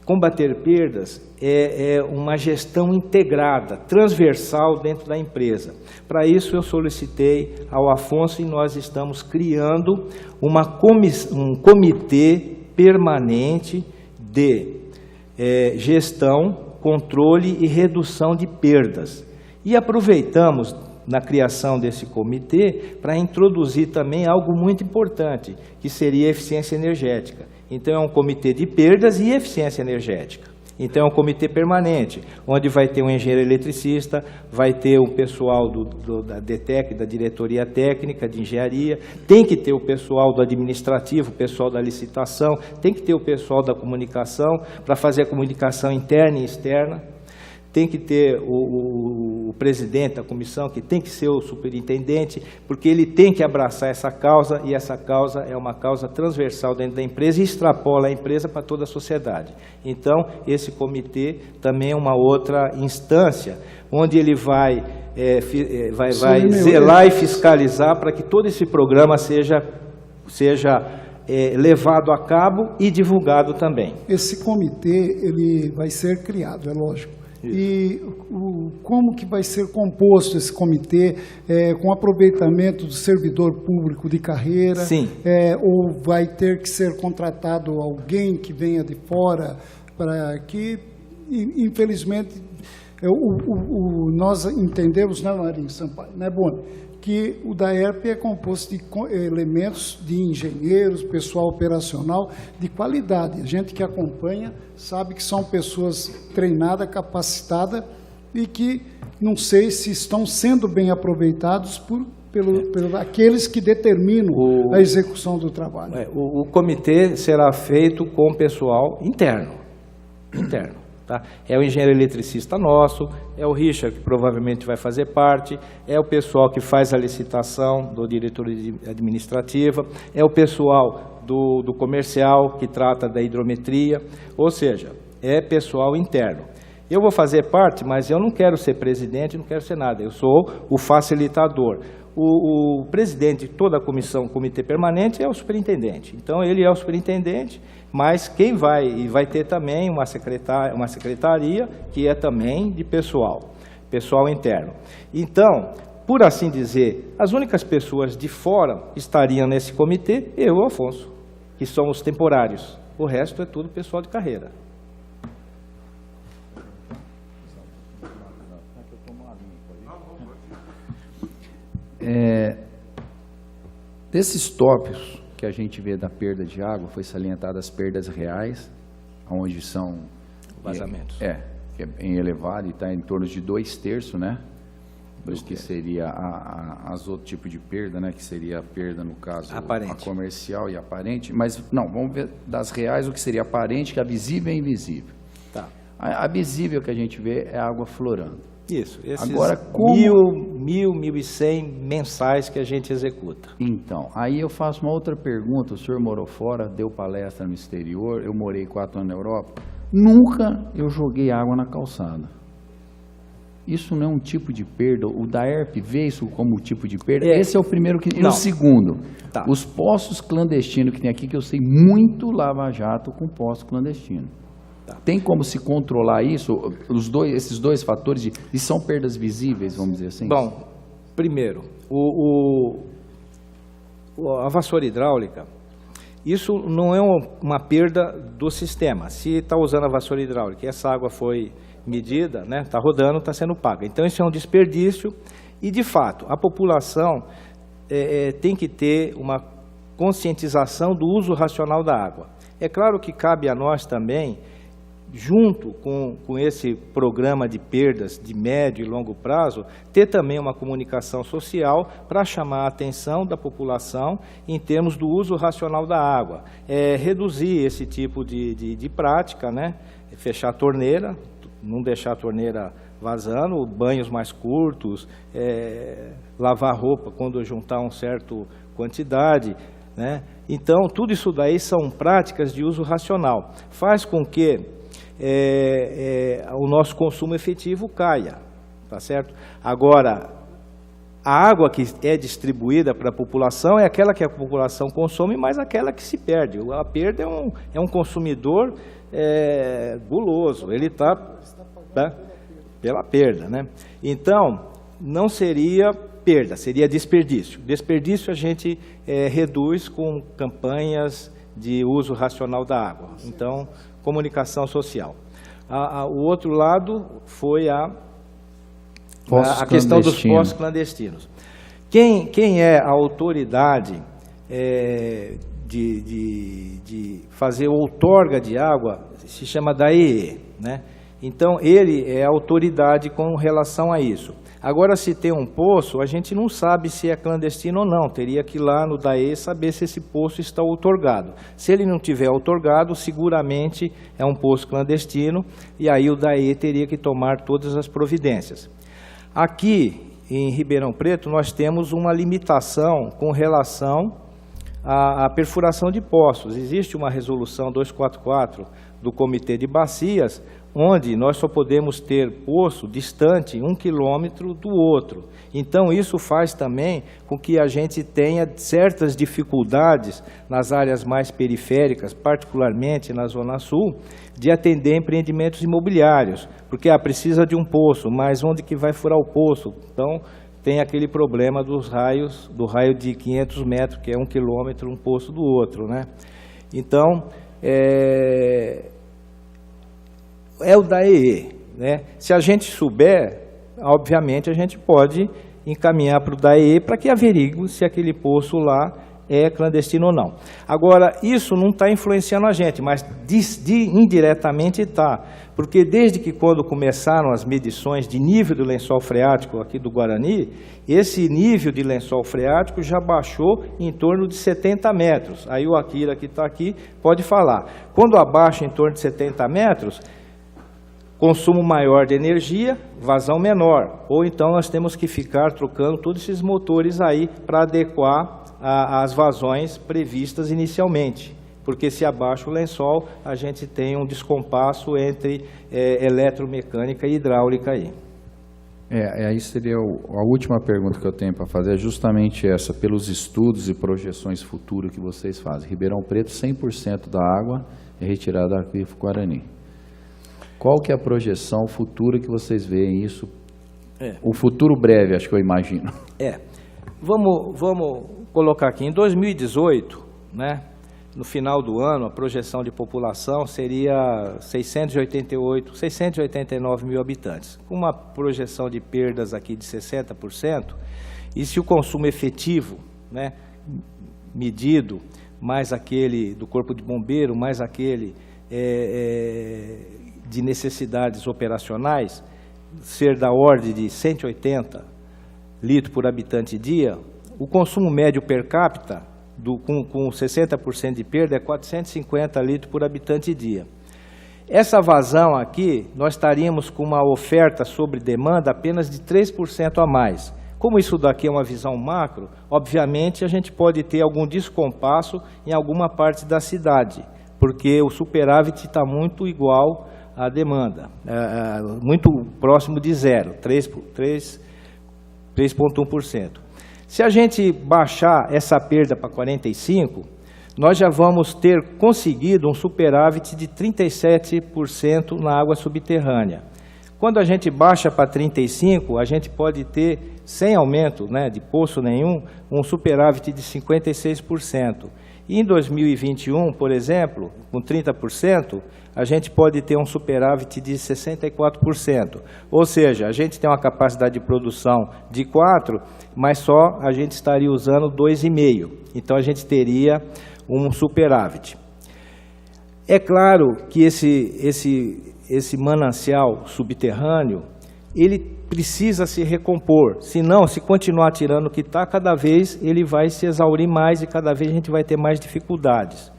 Combater perdas é uma gestão integrada, transversal dentro da empresa. Para isso eu solicitei ao Afonso e nós estamos criando um comitê permanente de gestão, controle e redução de perdas. E aproveitamos na criação desse comitê para introduzir também algo muito importante, que seria a eficiência energética. Então é um comitê de perdas e eficiência energética. Então é um comitê permanente, onde vai ter um engenheiro eletricista, vai ter o pessoal da DTEC, da diretoria técnica de engenharia, tem que ter o pessoal do administrativo, o pessoal da licitação, tem que ter o pessoal da comunicação, para fazer a comunicação interna e externa, tem que ter o presidente da comissão, que tem que ser o superintendente, porque ele tem que abraçar essa causa, e essa causa é uma causa transversal dentro da empresa e extrapola a empresa para toda a sociedade. Então, esse comitê também é uma outra instância, onde ele vai zelar e fiscalizar para que todo esse programa seja levado a cabo e divulgado também. Esse comitê ele vai ser criado, é lógico. E como que vai ser composto esse comitê, com aproveitamento do servidor público de carreira? Sim. Ou vai ter que ser contratado alguém que venha de fora, para que, infelizmente, nós entendemos, né, Marinho Sampaio, né, Boni, que o DAERP é composto de elementos de engenheiros, pessoal operacional de qualidade. A gente que acompanha sabe que são pessoas treinadas, capacitadas e que não sei se estão sendo bem aproveitados por aqueles que determinam a execução do trabalho. O comitê será feito com pessoal interno. Tá? É o engenheiro eletricista nosso, é o Richard, que provavelmente vai fazer parte, é o pessoal que faz a licitação do diretoria administrativa, é o pessoal do comercial, que trata da hidrometria, ou seja, é pessoal interno. Eu vou fazer parte, mas eu não quero ser presidente, não quero ser nada, eu sou o facilitador. O presidente de toda a comissão, comitê permanente, é o superintendente. Então, ele é o superintendente, mas quem vai ter também uma secretaria que é também de pessoal interno. Então, por assim dizer, as únicas pessoas de fora estariam nesse comitê, eu e o Afonso, que somos temporários. O resto é tudo pessoal de carreira. Desses tópicos que a gente vê da perda de água, foi salientado as perdas reais, onde são vazamentos. Que é em elevado e está em torno de 2/3, né? Do que seria as outro tipo de perda, né? Que seria a perda, no caso, aparente. A comercial e aparente. Mas, não, vamos ver das reais o que seria aparente, que é visível e invisível. Tá. A visível que a gente vê é a água florando. Isso, esses agora, 1.100 mensais que a gente executa. Então, aí eu faço uma outra pergunta. O senhor morou fora, deu palestra no exterior, eu morei 4 anos na Europa. Nunca eu joguei água na calçada. Isso não é um tipo de perda? O DAERP vê isso como tipo de perda? Esse é o primeiro que... E o segundo, tá. Os postos clandestinos que tem aqui, que eu sei muito lava-jato com postos clandestinos. Tá. Tem como se controlar isso? Esses dois fatores, e são perdas visíveis, vamos dizer assim? Bom, Primeiro, a vassoura hidráulica, isso não é uma perda do sistema. Se está usando a vassoura hidráulica e essa água foi medida, né, está rodando, está sendo paga. Então, isso é um desperdício e, de fato, a população tem que ter uma conscientização do uso racional da água. É claro que cabe a nós também, junto com esse programa de perdas de médio e longo prazo, ter também uma comunicação social para chamar a atenção da população em termos do uso racional da água. Reduzir esse tipo de prática, né? Fechar a torneira, não deixar a torneira vazando, banhos mais curtos, lavar roupa quando juntar uma certa quantidade, né? Então, tudo isso daí são práticas de uso racional. Faz com que o nosso consumo efetivo caia, tá certo? Agora, a água que é distribuída para a população é aquela que a população consome, mas aquela que se perde. A perda é um consumidor guloso, ele está pela perda, né? Então, não seria perda, seria desperdício. Desperdício a gente reduz com campanhas de uso racional da água. Então, comunicação social. O outro lado foi a questão dos postos clandestinos. Quem é a autoridade de fazer outorga de água se chama DAEE, né? Então, ele é a autoridade com relação a isso. Agora, se tem um poço, a gente não sabe se é clandestino ou não. Teria que ir lá no DAE saber se esse poço está outorgado. Se ele não tiver outorgado, seguramente é um poço clandestino, e aí o DAE teria que tomar todas as providências. Aqui, em Ribeirão Preto, nós temos uma limitação com relação à perfuração de poços. Existe uma resolução 244 do Comitê de Bacias, onde nós só podemos ter poço distante 1 quilômetro do outro. Então, isso faz também com que a gente tenha certas dificuldades nas áreas mais periféricas, particularmente na Zona Sul, de atender empreendimentos imobiliários, porque precisa de um poço, mas onde que vai furar o poço? Então, tem aquele problema do raio de 500 metros, que é 1 quilômetro, um poço do outro, né? Então, é o DAEE, né? Se a gente souber, obviamente a gente pode encaminhar para o DAEE para que averigue se aquele poço lá é clandestino ou não. Agora, isso não está influenciando a gente, mas indiretamente está, porque desde que quando começaram as medições de nível do lençol freático aqui do Guarani, esse nível de lençol freático já baixou em torno de 70 metros. Aí o Akira que está aqui pode falar. Quando abaixa em torno de 70 metros, consumo maior de energia, vazão menor. Ou então nós temos que ficar trocando todos esses motores aí para adequar às vazões previstas inicialmente. Porque se abaixa o lençol, a gente tem um descompasso entre eletromecânica e hidráulica aí. Aí seria a última pergunta que eu tenho para fazer, é justamente essa, pelos estudos e projeções futuras que vocês fazem. Ribeirão Preto, 100% da água é retirada do aquífero Guarani. Qual que é a projeção futura que vocês veem isso? O futuro breve, acho que eu imagino. Vamos colocar aqui, em 2018, né, no final do ano, a projeção de população seria 689 mil habitantes, com uma projeção de perdas aqui de 60%, e se o consumo efetivo, né, medido, mais aquele do Corpo de Bombeiro, mais aquele de necessidades operacionais, ser da ordem de 180 litros por habitante dia, o consumo médio per capita, com 60% de perda, é 450 litros por habitante dia. Essa vazão aqui, nós estaríamos com uma oferta sobre demanda apenas de 3% a mais. Como isso daqui é uma visão macro, obviamente a gente pode ter algum descompasso em alguma parte da cidade, porque o superávit está muito igual à demanda, muito próximo de zero, 3,1%. Se a gente baixar essa perda para 45%, nós já vamos ter conseguido um superávit de 37% na água subterrânea. Quando a gente baixa para 35%, a gente pode ter sem aumento, né, de poço nenhum, um superávit de 56%. E em 2021, por exemplo, com 30%, a gente pode ter um superávit de 64%. Ou seja, a gente tem uma capacidade de produção de 4, mas só a gente estaria usando 2,5. Então, a gente teria um superávit. É claro que esse manancial subterrâneo, ele precisa se recompor, senão, se continuar tirando o que está, cada vez ele vai se exaurir mais e cada vez a gente vai ter mais dificuldades.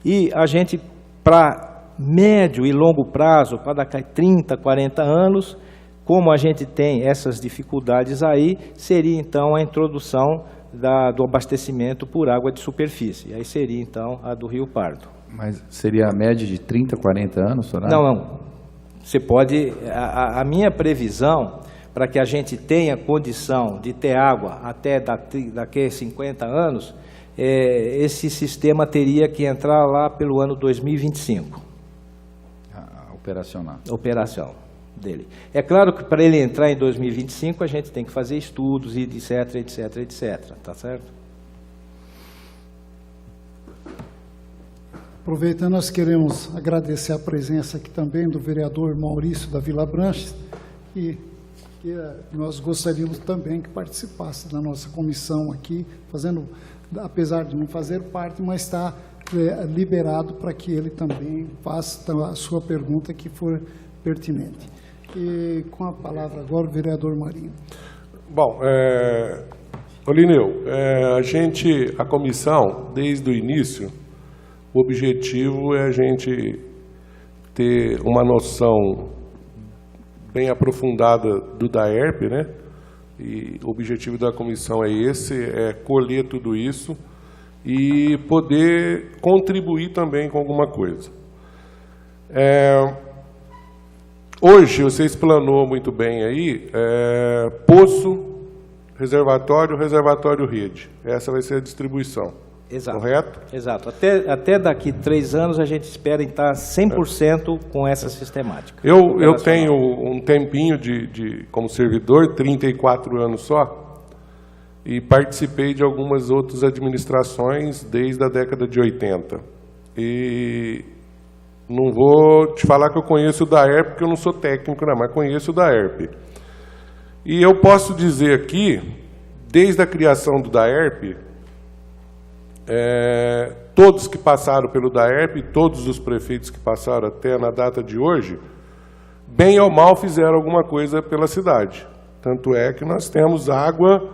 E a gente, para médio e longo prazo, para daqui a 30, 40 anos, como a gente tem essas dificuldades aí, seria então a introdução do abastecimento por água de superfície. Aí seria então a do Rio Pardo. Mas seria a média de 30, 40 anos, Soraya? Não. Você pode... A minha previsão, para que a gente tenha condição de ter água até daqui a 50 anos, esse sistema teria que entrar lá pelo ano 2025. Operacional. Operação dele. É claro que para ele entrar em 2025, a gente tem que fazer estudos, etc, etc, etc. Tá certo? Aproveitando, nós queremos agradecer a presença aqui também do vereador Maurício da Vila Branches, que nós gostaríamos também que participasse da nossa comissão aqui, apesar de não fazer parte, mas está liberado para que ele também faça a sua pergunta que for pertinente. E com a palavra agora o vereador Marinho. Bom, Olineu, a comissão, desde o início, o objetivo é a gente ter uma noção bem aprofundada do DAERP, né? E o objetivo da comissão é esse, é colher tudo isso e poder contribuir também com alguma coisa. Hoje, você explanou muito bem aí, poço, reservatório, rede. Essa vai ser a distribuição. Exato. Correto? Exato. Até daqui 3 anos a gente espera estar 100% com essa sistemática. Eu tenho um tempinho como servidor, 34 anos só, e participei de algumas outras administrações desde a década de 80. E não vou te falar que eu conheço o DAERP, porque eu não sou técnico, não, mas conheço o DAERP. E eu posso dizer aqui, desde a criação do DAERP, todos que passaram pelo DAERP, todos os prefeitos que passaram até na data de hoje, bem ou mal fizeram alguma coisa pela cidade. Tanto é que nós temos água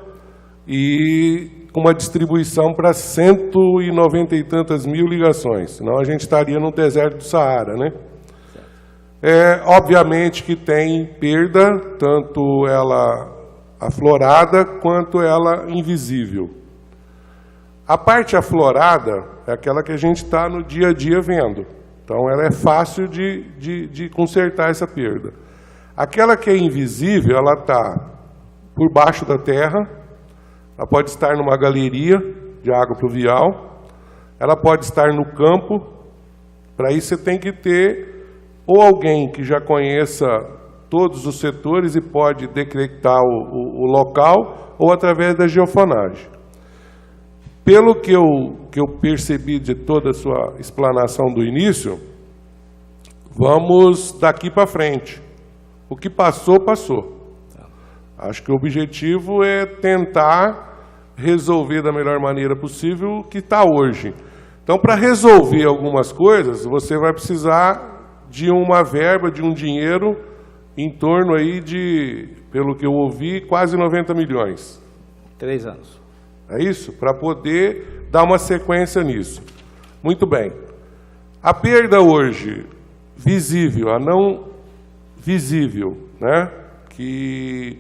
e uma distribuição para 190 e tantas mil ligações, senão a gente estaria no deserto do Saara, né? Obviamente que tem perda, tanto ela aflorada quanto ela invisível. A parte aflorada é aquela que a gente está no dia a dia vendo. Então, ela é fácil de consertar essa perda. Aquela que é invisível, ela está por baixo da terra, ela pode estar numa galeria de água pluvial, ela pode estar no campo. Para isso, você tem que ter ou alguém que já conheça todos os setores e pode decretar o local, ou através da geofonagem. Pelo que eu percebi de toda a sua explanação do início, vamos daqui para frente. O que passou, passou. Acho que o objetivo é tentar resolver da melhor maneira possível o que está hoje. Então, para resolver algumas coisas, você vai precisar de uma verba, de um dinheiro, em torno aí de, pelo que eu ouvi, quase 90 milhões. 3 anos. É isso? Para poder dar uma sequência nisso. Muito bem. A perda hoje, visível, a não visível, né? E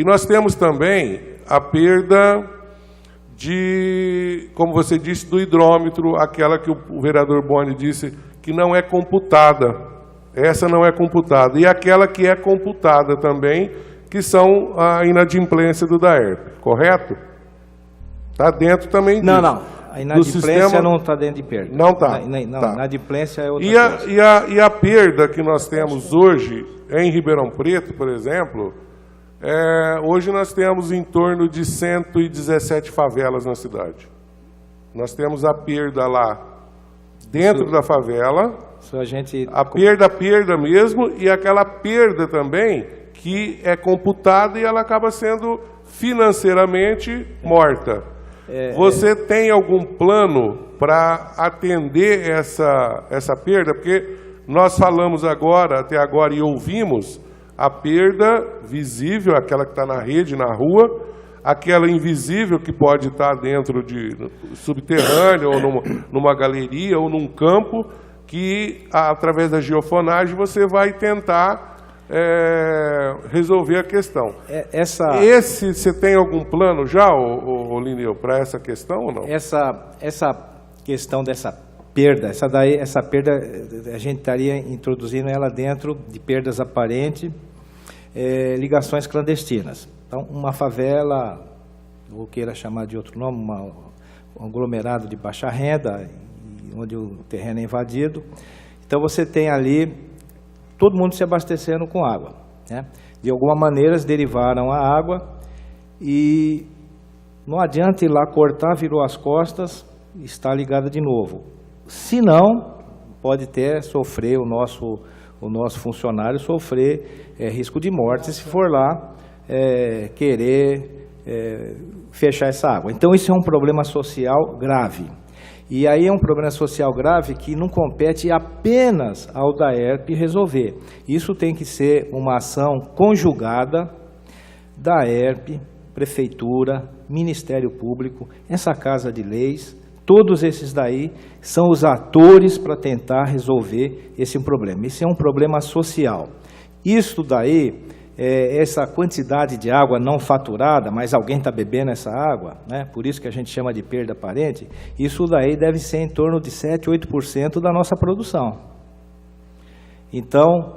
nós temos também a perda de, como você disse, do hidrômetro, aquela que o vereador Boni disse que não é computada. Essa não é computada. E aquela que é computada também, que são a inadimplência do DAERP, correto? Está dentro também disso. Não. A inadimplência não está dentro de perda. Não está. Não, tá. Inadimplência é outra coisa. E a perda que nós temos hoje em Ribeirão Preto, por exemplo, Hoje nós temos em torno de 117 favelas na cidade. Nós temos a perda lá dentro da favela, a perda mesmo, e aquela perda também que é computada e ela acaba sendo financeiramente morta. Você tem algum plano para atender essa perda? Porque nós falamos até agora, e ouvimos a perda visível, aquela que está na rede, na rua, aquela invisível que pode estar dentro de subterrâneo, ou numa galeria, ou num campo, que através da geofonagem você vai tentar resolver a questão. Você tem algum plano já, Lineu, para essa questão ou não? Essa questão dessa perda, essa perda a gente estaria introduzindo ela dentro de perdas aparentes, ligações clandestinas. Então, uma favela, ou queira chamar de outro nome, um aglomerado de baixa renda, onde o terreno é invadido. Então, você tem ali todo mundo se abastecendo com água, né? De alguma maneira, eles derivaram a água e não adianta ir lá cortar, virou as costas, está ligada de novo. Se não, pode até sofrer o nosso funcionário sofrer risco de morte se for lá querer fechar essa água. Então, isso é um problema social grave. E aí é um problema social grave que não compete apenas ao DAERP resolver. Isso tem que ser uma ação conjugada DAERP, Prefeitura, Ministério Público, essa Casa de Leis. Todos esses daí são os atores para tentar resolver esse problema. Isso é um problema social. Isso daí, essa quantidade de água não faturada, mas alguém está bebendo essa água, né? Por isso que a gente chama de perda aparente, isso daí deve ser em torno de 7, 8% da nossa produção. Então,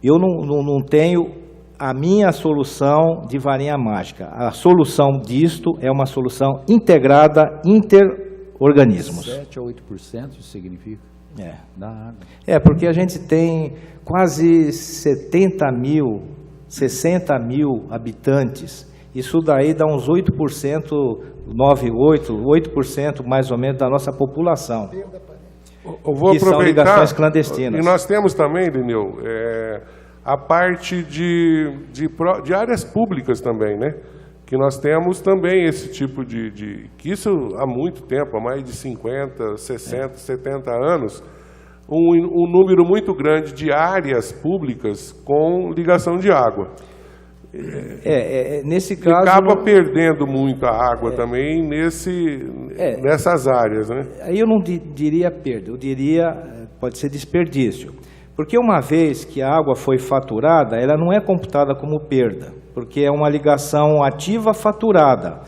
eu não tenho a minha solução de varinha mágica. A solução disto é uma solução integrada interorganismos. 7 a 8% isso significa? Da água. Porque a gente tem quase 60 mil habitantes. Isso daí dá uns 8%, 8% mais ou menos da nossa população. Eu vou aproveitar, são ligações clandestinas. E nós temos também, Lineu, a parte de áreas públicas também, né? Que nós temos também esse tipo que isso há muito tempo, há mais de 50, 60, 70 anos, um número muito grande de áreas públicas com ligação de água. Nesse caso... Acaba perdendo muito a água também nessas áreas, né? Aí eu não diria perda, eu diria pode ser desperdício. Porque uma vez que a água foi faturada, ela não é computada como perda, porque é uma ligação ativa faturada.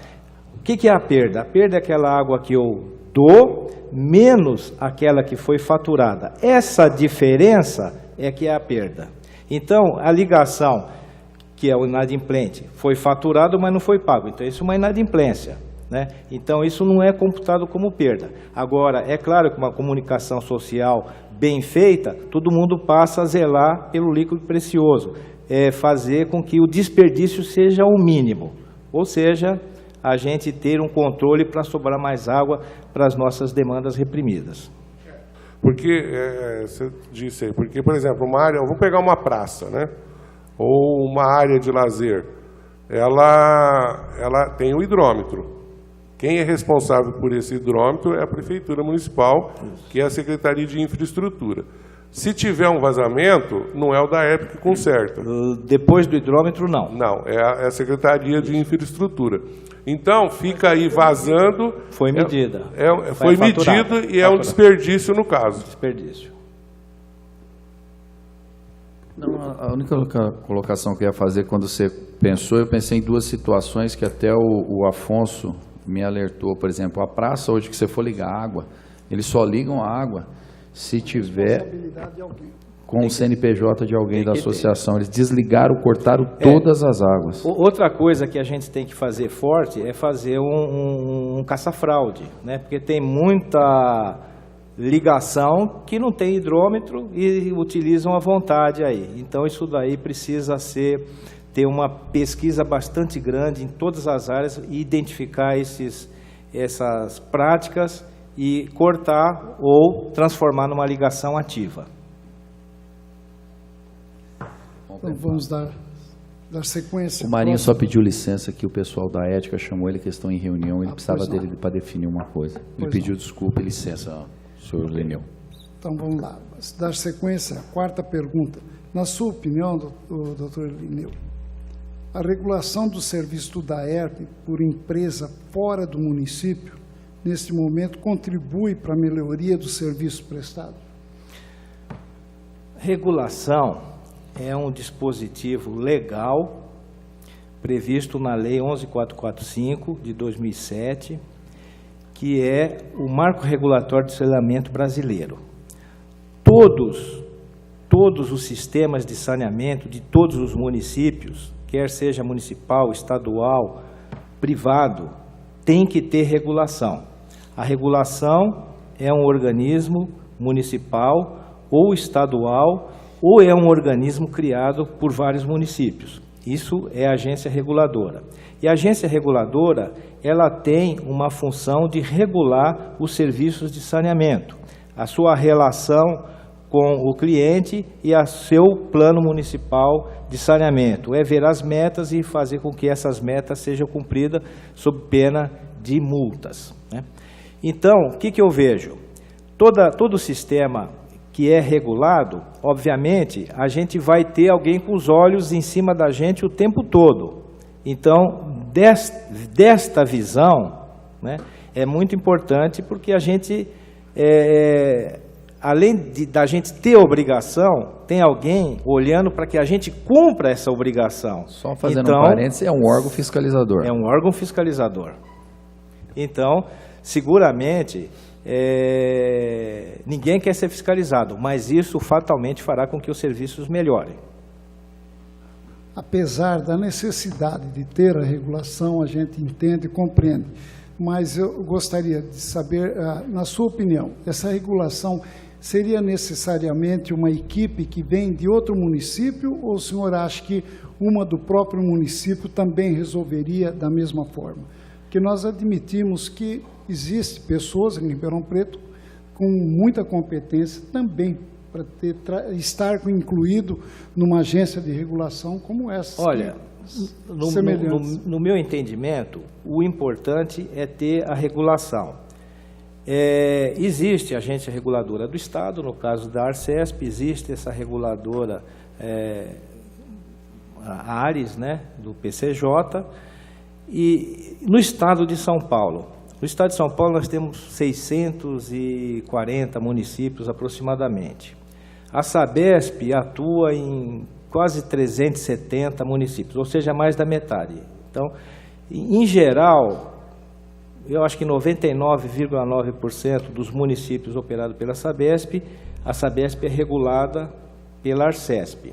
O que é a perda? A perda é aquela água que eu dou menos aquela que foi faturada. Essa diferença é que é a perda. Então, a ligação, que é o inadimplente, foi faturado, mas não foi pago. Então, isso é uma inadimplência, né? Então, isso não é computado como perda. Agora, é claro que uma comunicação social bem feita, todo mundo passa a zelar pelo líquido precioso, fazer com que o desperdício seja o mínimo, ou seja, a gente ter um controle para sobrar mais água para as nossas demandas reprimidas. Porque, você disse aí, porque, por exemplo, uma área, vamos pegar uma praça, né? Ou uma área de lazer, ela tem um hidrômetro. Quem é responsável por esse hidrômetro é a Prefeitura Municipal, que é a Secretaria de Infraestrutura. Se tiver um vazamento, não é o DAERP que conserta. Depois do hidrômetro, não. Não, é a Secretaria de Infraestrutura. Então, fica aí vazando... Foi medida. Foi medido e é um desperdício no caso. Desperdício. Não, a única colocação que eu ia fazer quando você pensou, eu pensei em duas situações que até o Afonso me alertou. Por exemplo, a praça hoje que você for ligar água, eles só ligam a água se tiver com o CNPJ de alguém da associação. Eles desligaram, cortaram todas as águas. Outra coisa que a gente tem que fazer forte é fazer um caça-fraude, né? Porque tem muita ligação que não tem hidrômetro e utilizam à vontade aí. Então isso daí precisa ser ter uma pesquisa bastante grande em todas as áreas e identificar essas práticas e cortar ou transformar numa ligação ativa. Então, vamos dar sequência. O Marinho só pediu licença que o pessoal da ética chamou ele, que estão em reunião, ele precisava pois não. dele para definir uma coisa. Ele Pois pediu não. desculpa e licença, senhor Lineu. Então, vamos lá. Dar sequência à quarta pergunta. Na sua opinião, doutor Lineu, a regulação do serviço da DAERP por empresa fora do município, neste momento, contribui para a melhoria do serviço prestado? Regulação é um dispositivo legal previsto na Lei 11.445 de 2007, que é o marco regulatório de saneamento brasileiro. Todos os sistemas de saneamento de todos os municípios, quer seja municipal, estadual, privado, tem que ter regulação. A regulação é um organismo municipal ou estadual, ou é um organismo criado por vários municípios. Isso é a agência reguladora. E a agência reguladora, ela tem uma função de regular os serviços de saneamento, a sua relação com o cliente e a seu plano municipal de saneamento. É ver as metas e fazer com que essas metas sejam cumpridas sob pena de multas, né? Então, o que eu vejo? Todo sistema que é regulado, obviamente, a gente vai ter alguém com os olhos em cima da gente o tempo todo. Então, desta visão, né, é muito importante, porque a gente, além da gente ter obrigação, tem alguém olhando para que a gente cumpra essa obrigação. Só fazendo então, um parênteses, é um órgão fiscalizador. É um órgão fiscalizador. Então, seguramente, ninguém quer ser fiscalizado, mas isso fatalmente fará com que os serviços melhorem. Apesar da necessidade de ter a regulação, a gente entende e compreende, mas eu gostaria de saber, na sua opinião, essa regulação seria necessariamente uma equipe que vem de outro município, ou o senhor acha que uma do próprio município também resolveria da mesma forma? Porque nós admitimos que existe pessoas em Ribeirão Preto com muita competência também para estar incluído numa agência de regulação como essa. Olha, no meu entendimento, o importante é ter a regulação. Existe a agência reguladora do Estado, no caso da Arcesp, existe essa reguladora, a Ares, né, do PCJ, e no Estado de São Paulo. No Estado de São Paulo nós temos 640 municípios aproximadamente. A Sabesp atua em quase 370 municípios, ou seja, mais da metade. Então, em geral, eu acho que 99,9% dos municípios operados pela Sabesp, a Sabesp é regulada pela Arcesp.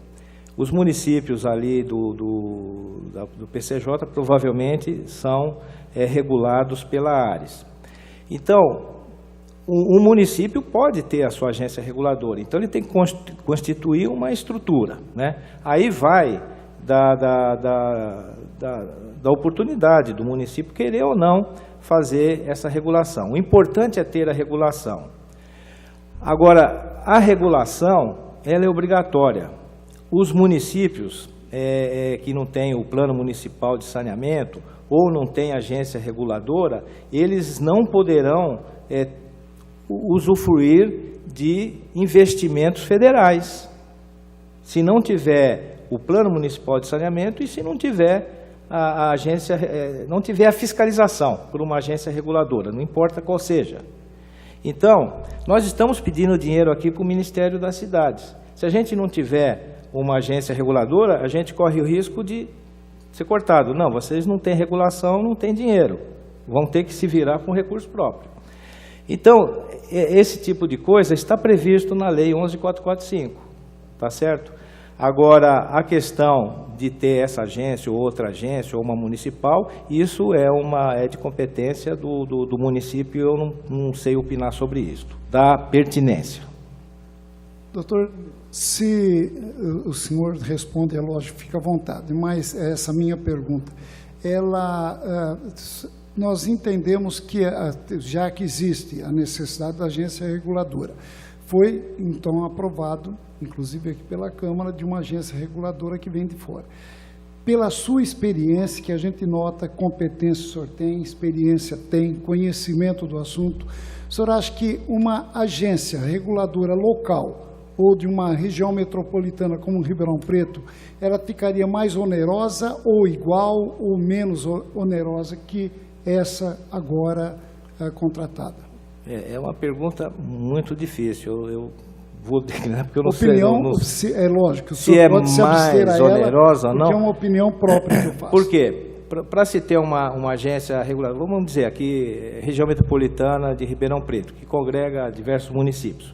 Os municípios ali do PCJ provavelmente são regulados pela Ares. Então, um município pode ter a sua agência reguladora, então ele tem que constituir uma estrutura, né? Aí vai da oportunidade do município querer ou não fazer essa regulação. O importante é ter a regulação. Agora, a regulação, ela é obrigatória. Os municípios que não têm o plano municipal de saneamento ou não têm agência reguladora, eles não poderão usufruir de investimentos federais, se não tiver o plano municipal de saneamento e se não tiver a agência, não tiver a fiscalização por uma agência reguladora, não importa qual seja. Então, nós estamos pedindo dinheiro aqui para o Ministério das Cidades. Se a gente não tiver uma agência reguladora, a gente corre o risco de ser cortado. Não, vocês não têm regulação, não têm dinheiro. Vão ter que se virar com recurso próprio. Então, esse tipo de coisa está previsto na Lei 11.445, tá certo? Agora, a questão de ter essa agência ou outra agência ou uma municipal, isso é de competência do município, eu não sei opinar sobre isso, da pertinência. Doutor Se o senhor responde, é lógico, fica à vontade, mas essa minha pergunta, nós entendemos que, já que existe a necessidade da agência reguladora, foi, então, aprovado, inclusive aqui pela Câmara, de uma agência reguladora que vem de fora. Pela sua experiência, que a gente nota, competência o senhor tem, experiência tem, conhecimento do assunto, o senhor acha que uma agência reguladora local ou de uma região metropolitana como Ribeirão Preto, ela ficaria mais onerosa ou igual ou menos onerosa que essa agora contratada? É uma pergunta muito difícil. Eu vou declinar porque eu não opinião, sei. É lógico, se é mais onerosa ou não. Porque é uma opinião própria que eu faço. Por quê? Para se ter uma agência reguladora, vamos dizer aqui, região metropolitana de Ribeirão Preto, que congrega diversos municípios,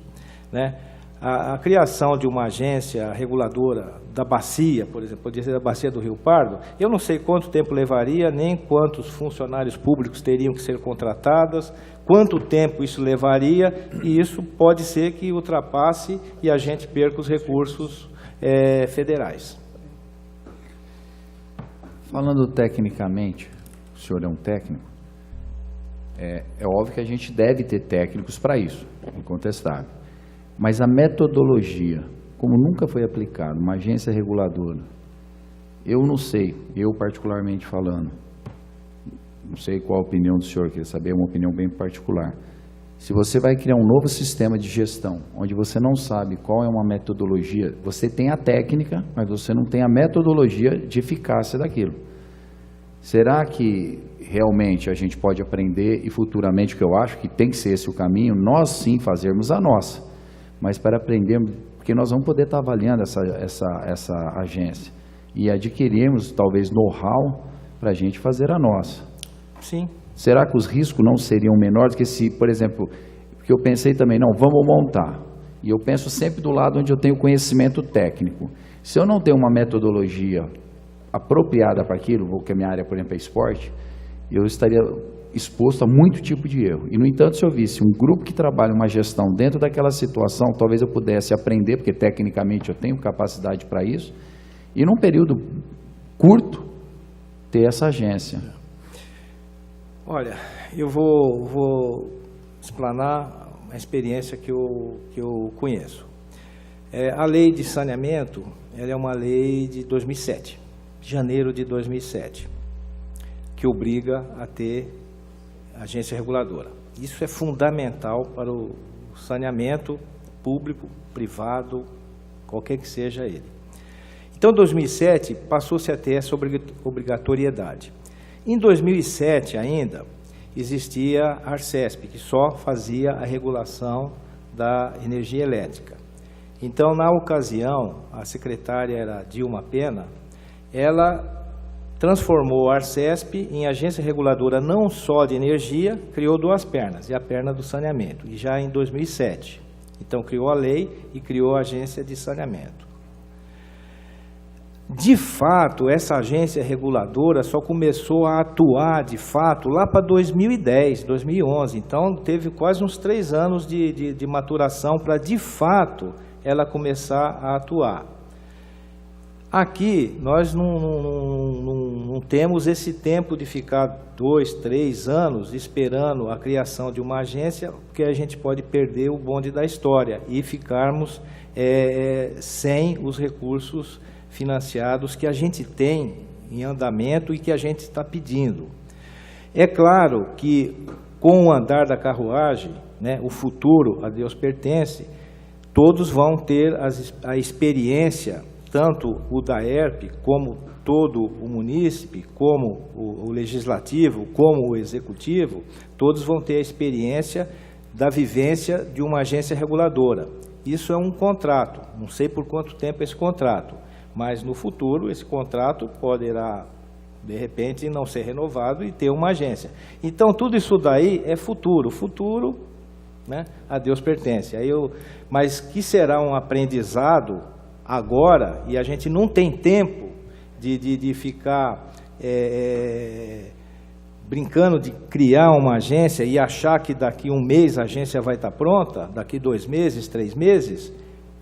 né? A criação de uma agência reguladora da bacia, por exemplo, poderia ser da bacia do Rio Pardo, eu não sei quanto tempo levaria, nem quantos funcionários públicos teriam que ser contratados, quanto tempo isso levaria, e isso pode ser que ultrapasse e a gente perca os recursos federais. Falando tecnicamente, o senhor é um técnico, é óbvio que a gente deve ter técnicos para isso, incontestável. Mas a metodologia, como nunca foi aplicada, uma agência reguladora, eu não sei, eu particularmente falando, não sei qual a opinião do senhor, queria saber, uma opinião bem particular. Se você vai criar um novo sistema de gestão, onde você não sabe qual é uma metodologia, você tem a técnica, mas você não tem a metodologia de eficácia daquilo. Será que realmente a gente pode aprender e futuramente, que eu acho que tem que ser esse o caminho, nós sim fazermos a nossa? Mas para aprender, porque nós vamos poder estar avaliando essa agência e adquirirmos talvez know-how para a gente fazer a nossa. Sim. Será que os riscos não seriam menores que se, por exemplo, porque eu pensei também, não, vamos montar, e eu penso sempre do lado onde eu tenho conhecimento técnico. Se eu não tenho uma metodologia apropriada para aquilo, porque a minha área, por exemplo, é esporte, eu estaria exposto a muito tipo de erro. E, no entanto, se eu visse um grupo que trabalha uma gestão dentro daquela situação, talvez eu pudesse aprender, porque tecnicamente eu tenho capacidade para isso, e num período curto, ter essa agência. Olha, eu vou explanar a experiência que eu conheço. A lei de saneamento, ela é uma lei de 2007, janeiro de 2007, que obriga a ter agência reguladora. Isso é fundamental para o saneamento público, privado, qualquer que seja ele. Então, em 2007, passou-se a ter essa obrigatoriedade. Em 2007 ainda, existia a Arcesp, que só fazia a regulação da energia elétrica. Então, na ocasião, a secretária era Dilma Pena, ela transformou a Arcesp em agência reguladora não só de energia, criou duas pernas, e a perna do saneamento, e já em 2007. Então, criou a lei e criou a agência de saneamento. De fato, essa agência reguladora só começou a atuar, de fato, lá para 2010, 2011. Então, teve quase uns 3 anos de maturação para, de fato, ela começar a atuar. Aqui, nós não temos esse tempo de ficar 2, 3 anos esperando a criação de uma agência, porque a gente pode perder o bonde da história e ficarmos sem os recursos financiados que a gente tem em andamento e que a gente está pedindo. É claro que, com o andar da carruagem, né, o futuro a Deus pertence, todos vão ter a experiência, tanto o DAERP, como todo o munícipe, como o legislativo, como o executivo, todos vão ter a experiência da vivência de uma agência reguladora. Isso é um contrato, não sei por quanto tempo esse contrato, mas no futuro esse contrato poderá, de repente, não ser renovado e ter uma agência. Então, tudo isso daí é futuro. Futuro, né, a Deus pertence. Mas que será um aprendizado agora, e a gente não tem tempo de ficar brincando de criar uma agência e achar que daqui 1 mês a agência vai estar pronta, daqui 2 meses, 3 meses,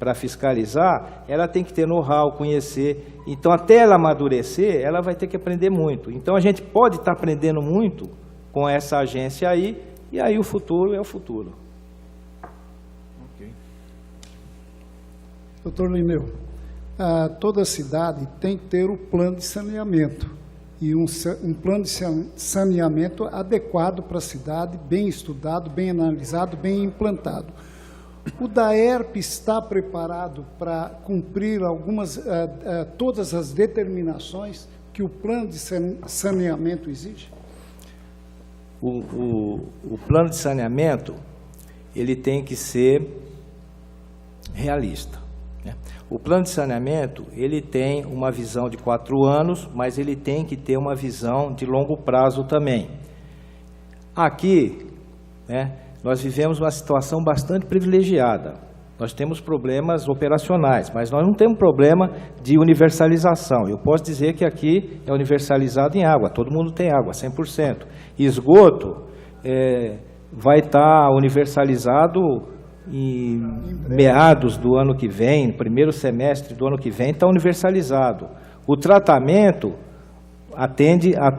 para fiscalizar, ela tem que ter know-how, conhecer. Então, até ela amadurecer, ela vai ter que aprender muito. Então, a gente pode estar aprendendo muito com essa agência aí, e aí o futuro é o futuro. Doutor Lineu, toda cidade tem que ter o plano de saneamento, e um plano de saneamento adequado para a cidade, bem estudado, bem analisado, bem implantado. O DAERP está preparado para cumprir todas as determinações que o plano de saneamento exige? O plano de saneamento, ele tem que ser realista, né? O plano de saneamento, ele tem uma visão de 4 anos, mas ele tem que ter uma visão de longo prazo também. Aqui, né, nós vivemos uma situação bastante privilegiada. Nós temos problemas operacionais, mas nós não temos problema de universalização. Eu posso dizer que aqui é universalizado em água, todo mundo tem água, 100%. Esgoto vai estar universalizado em meados do ano que vem, primeiro semestre do ano que vem, está universalizado. O tratamento atende a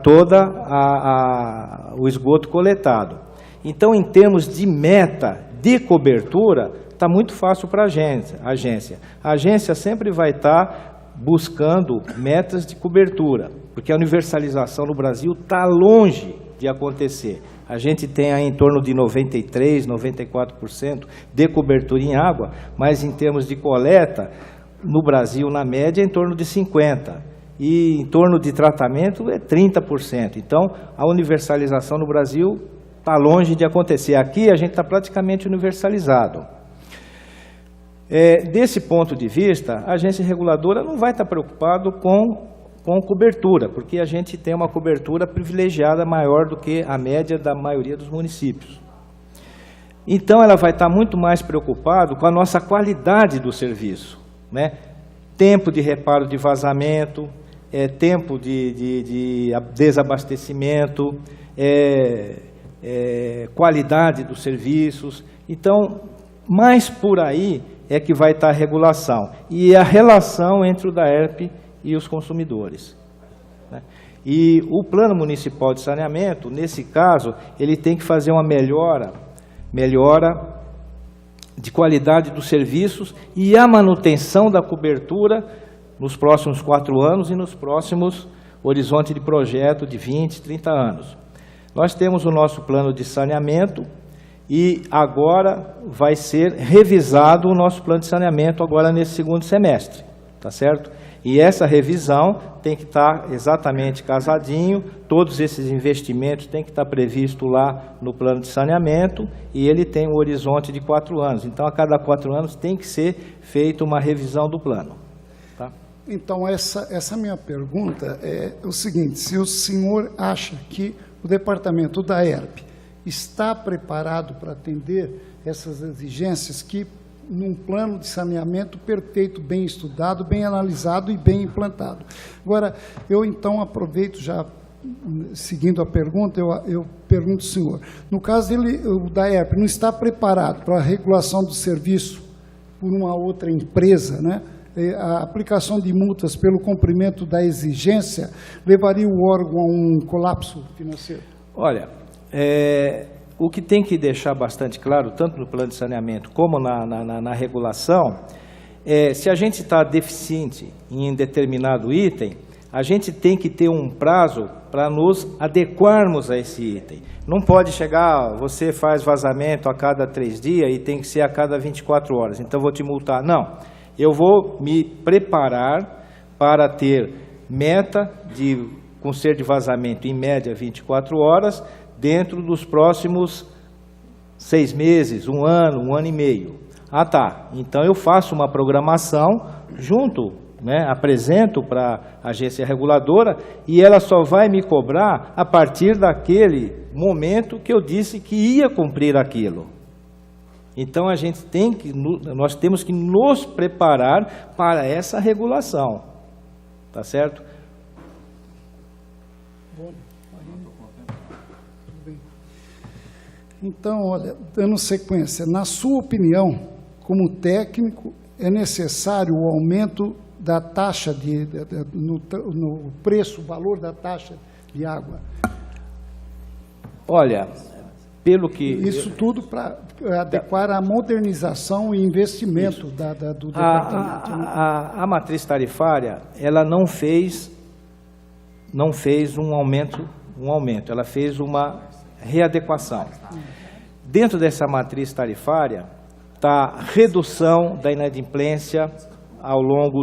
o esgoto coletado. Então, em termos de meta de cobertura, está muito fácil para a agência. A agência sempre vai estar buscando metas de cobertura, porque a universalização no Brasil está longe de acontecer. A gente tem aí em torno de 93%, 94% de cobertura em água, mas em termos de coleta, no Brasil, na média, é em torno de 50%. E em torno de tratamento é 30%. Então, a universalização no Brasil está longe de acontecer. Aqui a gente está praticamente universalizado. Desse ponto de vista, a agência reguladora não vai estar preocupada com cobertura, porque a gente tem uma cobertura privilegiada maior do que a média da maioria dos municípios. Então, ela vai estar muito mais preocupada com a nossa qualidade do serviço, né? Tempo de reparo de vazamento, tempo de desabastecimento, qualidade dos serviços. Então, mais por aí é que vai estar a regulação e a relação entre o DAERP e os consumidores, né? E o Plano Municipal de Saneamento, nesse caso, ele tem que fazer uma melhora de qualidade dos serviços e a manutenção da cobertura nos próximos 4 anos e nos próximos horizonte de projeto de 20, 30 anos. Nós temos o nosso plano de saneamento e agora vai ser revisado o nosso plano de saneamento agora nesse segundo semestre, tá certo? E essa revisão tem que estar exatamente casadinho, todos esses investimentos têm que estar previstos lá no plano de saneamento e ele tem um horizonte de 4 anos. Então, a cada 4 anos tem que ser feita uma revisão do plano. Tá? Então, essa minha pergunta é o seguinte: se o senhor acha que o departamento da DAERP está preparado para atender essas exigências que num plano de saneamento perfeito, bem estudado, bem analisado e bem implantado. Agora, eu então aproveito já, seguindo a pergunta, eu pergunto ao senhor, no caso dele, o DAERP não está preparado para a regulação do serviço por uma outra empresa, né? A aplicação de multas pelo cumprimento da exigência levaria o órgão a um colapso financeiro? Olha, o que tem que deixar bastante claro, tanto no plano de saneamento como na regulação, se a gente está deficiente em determinado item, a gente tem que ter um prazo para nos adequarmos a esse item. Não pode chegar, você faz vazamento a cada 3 dias e tem que ser a cada 24 horas, então vou te multar. Não, eu vou me preparar para ter meta de conserto de vazamento em média 24 horas, dentro dos próximos 6 meses, 1 ano, 1 ano e meio. Ah, tá. Então, eu faço uma programação junto, né, apresento para a agência reguladora e ela só vai me cobrar a partir daquele momento que eu disse que ia cumprir aquilo. Então, nós temos que nos preparar para essa regulação. Tá certo? Então, olha, dando sequência, na sua opinião, como técnico é necessário o aumento da taxa no preço, o valor da taxa de água. Olha, pelo que... Isso tudo para adequar a modernização e investimento do departamento. A matriz tarifária, ela não fez um aumento, ela fez uma readequação. Dentro dessa matriz tarifária está a redução da inadimplência ao longo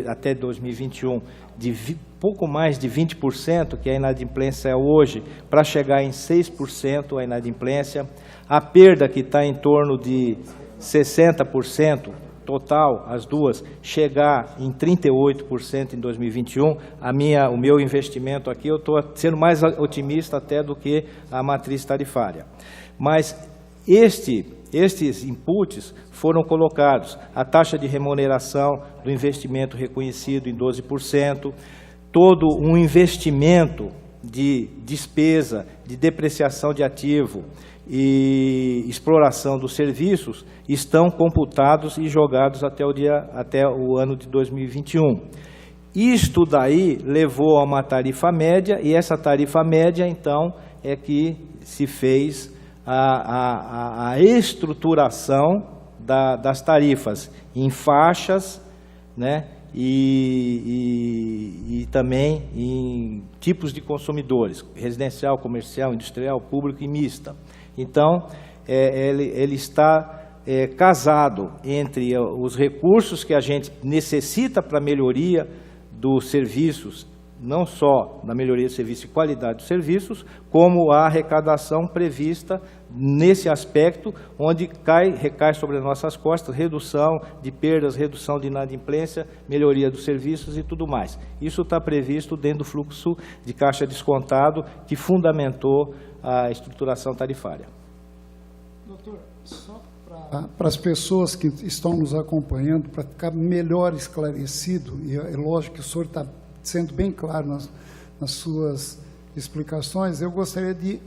até 2021 de pouco mais de 20%, que a inadimplência é hoje, para chegar em 6% a inadimplência, a perda que está em torno de 60% total, as duas, chegar em 38% em 2021, o meu investimento aqui, eu estou sendo mais otimista até do que a matriz tarifária. Mas estes inputs foram colocados, a taxa de remuneração do investimento reconhecido em 12%, todo um investimento de despesa, de depreciação de ativo e exploração dos serviços estão computados e jogados até o ano de 2021. Isto daí levou a uma tarifa média, e essa tarifa média, então, é que se fez a estruturação das tarifas em faixas, né, e também em tipos de consumidores, residencial, comercial, industrial, público e mista. Então, ele está casado entre os recursos que a gente necessita para a melhoria dos serviços, não só na melhoria de serviço e qualidade dos serviços, como a arrecadação prevista nesse aspecto, onde recai sobre as nossas costas redução de perdas, redução de inadimplência, melhoria dos serviços e tudo mais. Isso está previsto dentro do fluxo de caixa descontado que fundamentou a estruturação tarifária. Doutor, só para as pessoas que estão nos acompanhando, para ficar melhor esclarecido, e é lógico que o senhor está sendo bem claro nas suas explicações, eu gostaria de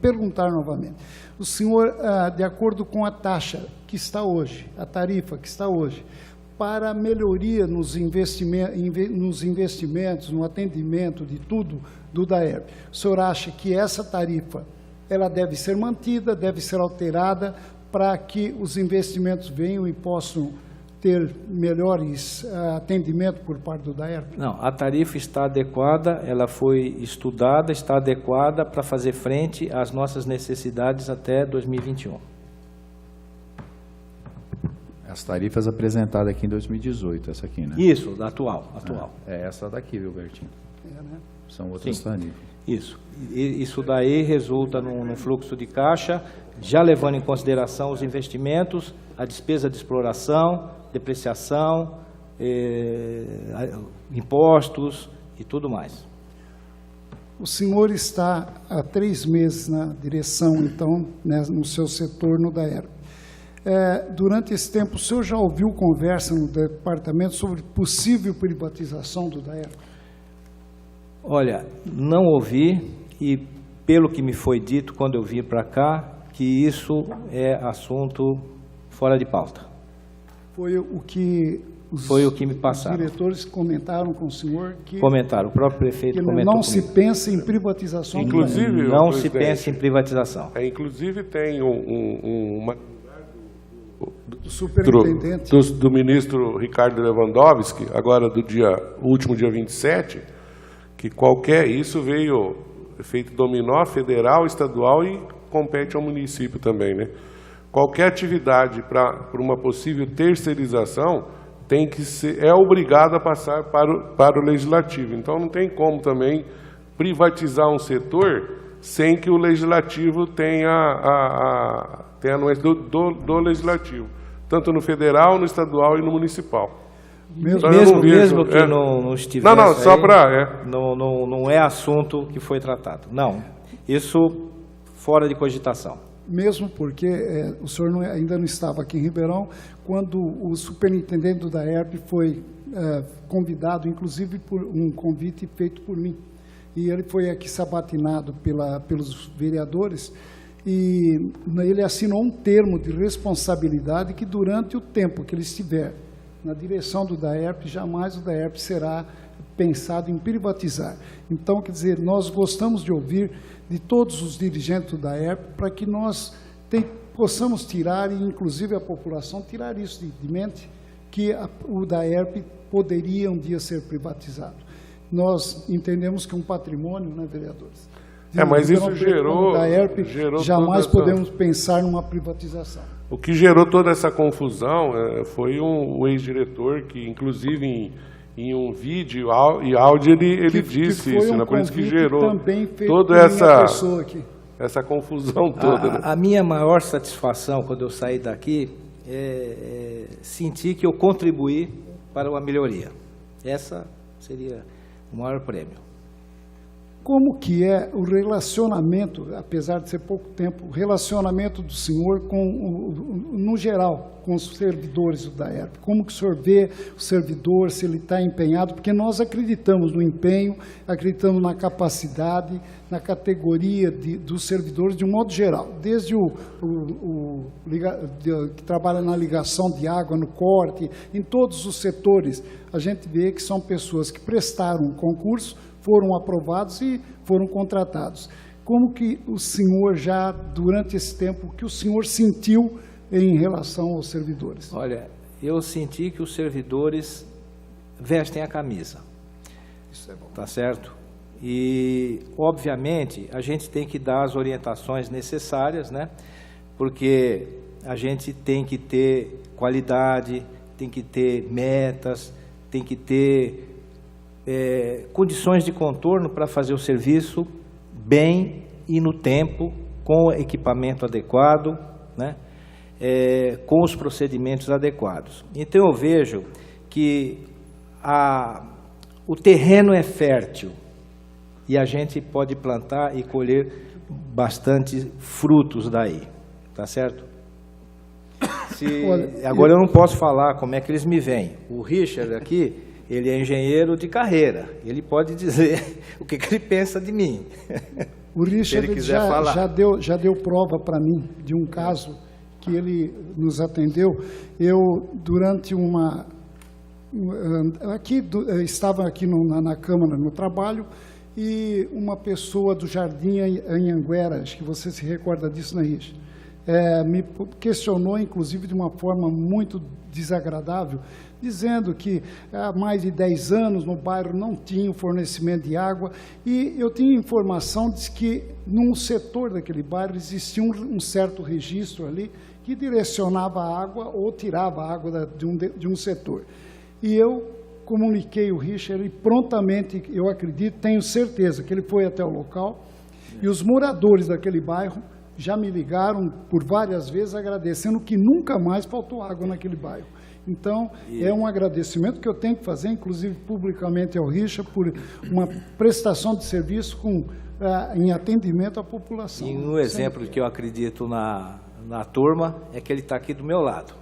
perguntar novamente. O senhor, de acordo com a taxa que está hoje, a tarifa que está hoje, para melhoria nos investimentos, no atendimento de tudo do DAERP, o senhor acha que essa tarifa ela deve ser mantida, deve ser alterada para que os investimentos venham e possam ter melhores atendimento por parte do DAERP? Não, a tarifa está adequada, ela foi estudada, está adequada para fazer frente às nossas necessidades até 2021. As tarifas apresentadas aqui em 2018, essa aqui, né? Isso, atual. É essa daqui, viu, Bertinho? Né? São outras tarifas. Isso. Isso daí resulta num fluxo de caixa, já levando em consideração os investimentos, a despesa de exploração, depreciação, impostos e tudo mais. O senhor está há 3 meses na direção, então, né, no seu setor no DAERP. Durante esse tempo, o senhor já ouviu conversa no departamento sobre possível privatização do DAERP? Olha, não ouvi, e pelo que me foi dito quando eu vim para cá, que isso é assunto fora de pauta. Foi o que me passaram. Os diretores comentaram com o senhor que... Comentaram, o próprio prefeito comentou não se pensa em privatização. Inclusive, não se pensa em privatização. Inclusive tem uma superintendente do ministro Ricardo Lewandowski, agora do último dia 27, que isso veio efeito dominó federal, estadual e compete ao município também, né? Qualquer atividade para uma possível terceirização é obrigada a passar para o legislativo. Então não tem como também privatizar um setor sem que o legislativo tenha a anuência do legislativo, tanto no federal, no estadual e no municipal. Mesmo que não estivesse não, só para... Não é assunto que foi tratado. Não, isso fora de cogitação. Mesmo porque o senhor ainda não estava aqui em Ribeirão, quando o superintendente do DAERP foi convidado, inclusive por um convite feito por mim. E ele foi aqui sabatinado pelos vereadores, e ele assinou um termo de responsabilidade que durante o tempo que ele estiver na direção do DAERP, jamais o DAERP será pensado em privatizar. Então, quer dizer, nós gostamos de ouvir de todos os dirigentes do DAERP para que nós possamos tirar, e inclusive a população, tirar isso de mente, que o DAERP poderia um dia ser privatizado. Nós entendemos que é um patrimônio, né, vereadores? Mas isso gerou jamais podemos pensar numa privatização. O que gerou toda essa confusão foi o ex-diretor que, inclusive, em um vídeo e áudio, ele disse isso, né? Por isso que gerou toda essa confusão toda. Né? A minha maior satisfação quando eu saí daqui é sentir que eu contribuí para uma melhoria. Essa seria o maior prêmio. Como que é o relacionamento, apesar de ser pouco tempo, o relacionamento do senhor no geral, com os servidores do DAERP? Como que o senhor vê o servidor, se ele está empenhado? Porque nós acreditamos no empenho, acreditamos na capacidade, na categoria dos servidores de um modo geral, desde que trabalha na ligação de água, no corte, em todos os setores. A gente vê que são pessoas que prestaram concurso, foram aprovados e foram contratados. Como que o senhor já, durante esse tempo, o que o senhor sentiu em relação aos servidores? Olha, eu senti que os servidores vestem a camisa. Isso é bom. Tá certo? E, obviamente, a gente tem que dar as orientações necessárias, né? Porque a gente tem que ter qualidade, tem que ter metas, tem que ter condições de contorno para fazer o serviço bem e no tempo, com o equipamento adequado, né? Com os procedimentos adequados. Então eu vejo que o terreno é fértil e a gente pode plantar e colher bastante frutos daí, tá certo? Agora eu não posso falar como é que eles me veem. O Richard aqui, ele é engenheiro de carreira, ele pode dizer o que ele pensa de mim. O Richard já deu prova para mim de um caso que ele nos atendeu. Eu, durante estava aqui na Câmara, no trabalho, e uma pessoa do Jardim Anhanguera, acho que você se recorda disso, né, Richard? Me questionou, inclusive, de uma forma muito desagradável, dizendo que há mais de 10 anos no bairro não tinha fornecimento de água, e eu tinha informação de que num setor daquele bairro existia um certo registro ali que direcionava a água ou tirava a água de um setor. E eu comuniquei o Richard e prontamente, eu acredito, tenho certeza que ele foi até o local, e os moradores daquele bairro já me ligaram por várias vezes agradecendo que nunca mais faltou água naquele bairro. Então, é um agradecimento que eu tenho que fazer, inclusive publicamente ao Richard, por uma prestação de serviço em atendimento à população. E um exemplo que eu acredito na turma é que ele está aqui do meu lado.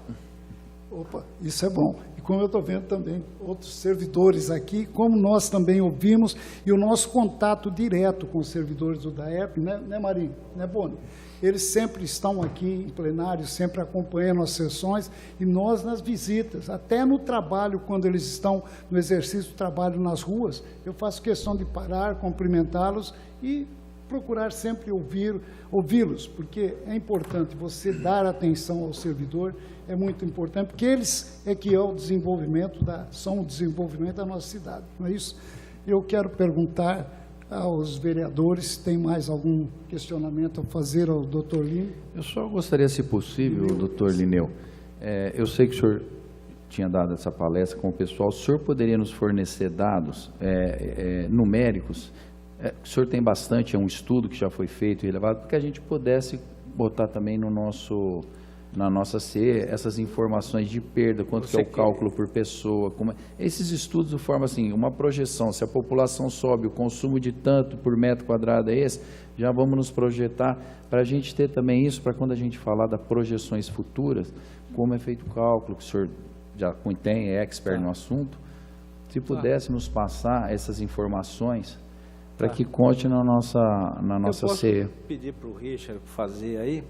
Opa, isso é bom. E como eu estou vendo também outros servidores aqui, como nós também ouvimos, e o nosso contato direto com os servidores do DAERP, né Marinho? Né, Boni? Eles sempre estão aqui em plenário, sempre acompanhando as sessões, e nós nas visitas, até no trabalho, quando eles estão no exercício do trabalho nas ruas, eu faço questão de parar, cumprimentá-los e procurar sempre ouvi-los, porque é importante você dar atenção ao servidor, é muito importante, porque eles é que são o desenvolvimento da nossa cidade, não é isso? Eu quero perguntar aos vereadores se tem mais algum questionamento a fazer ao doutor Lineu. Eu só gostaria, se possível, doutor Lineu, eu sei que o senhor tinha dado essa palestra com o pessoal, o senhor poderia nos fornecer dados numéricos? O senhor tem bastante, é um estudo que já foi feito e relevado, para que a gente pudesse botar também na nossa CE essas informações de perda, quanto que é o cálculo por pessoa, esses estudos de forma assim, uma projeção, se a população sobe, o consumo de tanto por metro quadrado é esse, já vamos nos projetar, para a gente ter também isso, para quando a gente falar das projeções futuras, como é feito o cálculo, que o senhor já tem, é expert no assunto, se pudesse nos passar essas informações, para que conte na nossa Eu posso CE. pedir para o Richard fazer aí,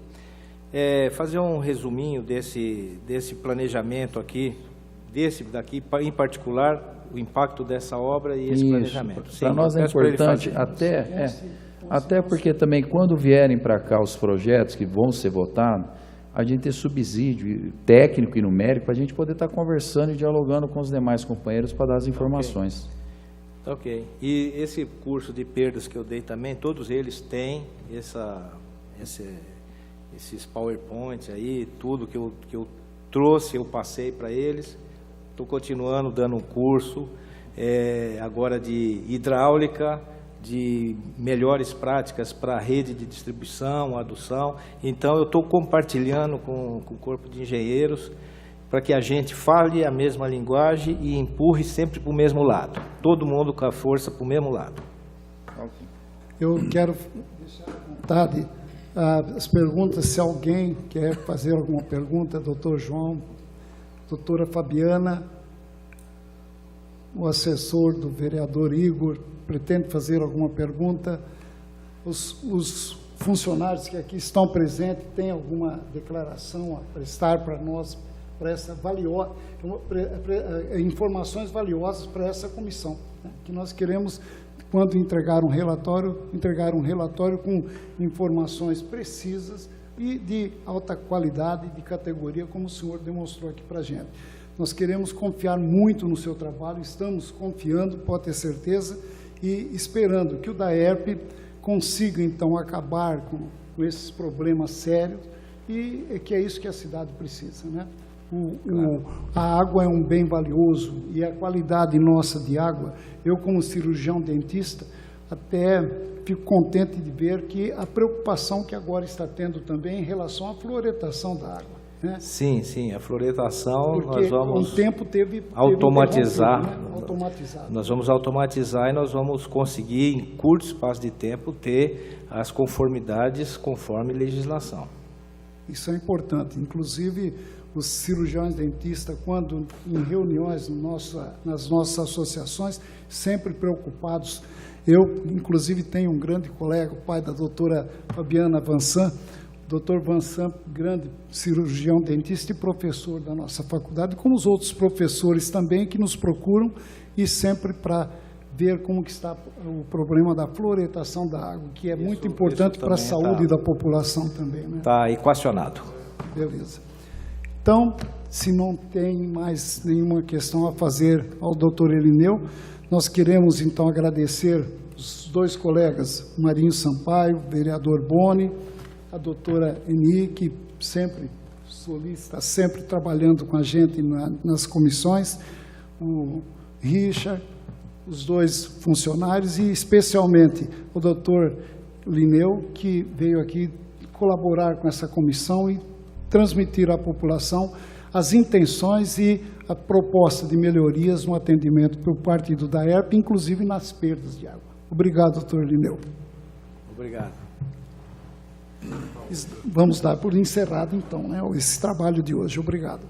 fazer um resuminho desse planejamento aqui, desse daqui em particular, o impacto dessa obra e esse planejamento. Para nós é peço para ele importante, fazer. até porque também quando vierem para cá os projetos que vão ser votados, a gente ter subsídio técnico e numérico para a gente poder estar conversando e dialogando com os demais companheiros para dar as informações. Ok. E esse curso de perdas que eu dei também, todos eles têm esses PowerPoints aí, tudo que eu trouxe, eu passei para eles. Estou continuando dando um curso agora de hidráulica, de melhores práticas para a rede de distribuição, adução. Então, eu estou compartilhando com o corpo de engenheiros para que a gente fale a mesma linguagem e empurre sempre para o mesmo lado. Todo mundo com a força para o mesmo lado. Eu quero deixar à vontade as perguntas, se alguém quer fazer alguma pergunta, doutor João, doutora Fabiana, o assessor do vereador Igor, pretende fazer alguma pergunta? Os funcionários que aqui estão presentes têm alguma declaração a prestar para nós, para essa informações valiosas para essa comissão, né? Que nós queremos, quando entregar um relatório com informações precisas e de alta qualidade, de categoria, como o senhor demonstrou aqui para a gente. Nós queremos confiar muito no seu trabalho, estamos confiando, pode ter certeza, e esperando que o DAERP consiga, então, acabar com esses problemas sérios, e que é isso que a cidade precisa, né? A água é um bem valioso, e a qualidade nossa de água, eu como cirurgião dentista, até fico contente de ver que a preocupação que agora está tendo também em relação à fluoretação da água, né? Sim, a fluoretação Porque nós vamos um tempo teve automatizar. né? Automatizado. Nós vamos automatizar e nós vamos conseguir, em curto espaço de tempo, ter as conformidades conforme legislação. Isso é importante. Inclusive, os cirurgiões dentistas, quando em reuniões nas nossas associações, sempre preocupados. Eu, inclusive, tenho um grande colega, o pai da doutora Fabiana Vansan, doutor Vansan, grande cirurgião dentista e professor da nossa faculdade, como os outros professores também que nos procuram, e sempre para ver como que está o problema da fluoretação da água, que é muito importante para a saúde da população também, né? Está equacionado. Beleza. Então, se não tem mais nenhuma questão a fazer ao doutor Elineu, nós queremos então agradecer os dois colegas, Marinho Sampaio, vereador Boni, a doutora Eni, que sempre solicita, sempre trabalhando com a gente nas comissões, o Richard, os dois funcionários e especialmente o doutor Lineu, que veio aqui colaborar com essa comissão e transmitir à população as intenções e a proposta de melhorias no atendimento por parte do DAERP, inclusive nas perdas de água. Obrigado, doutor Lineu. Obrigado. Vamos dar por encerrado, então, né, esse trabalho de hoje. Obrigado.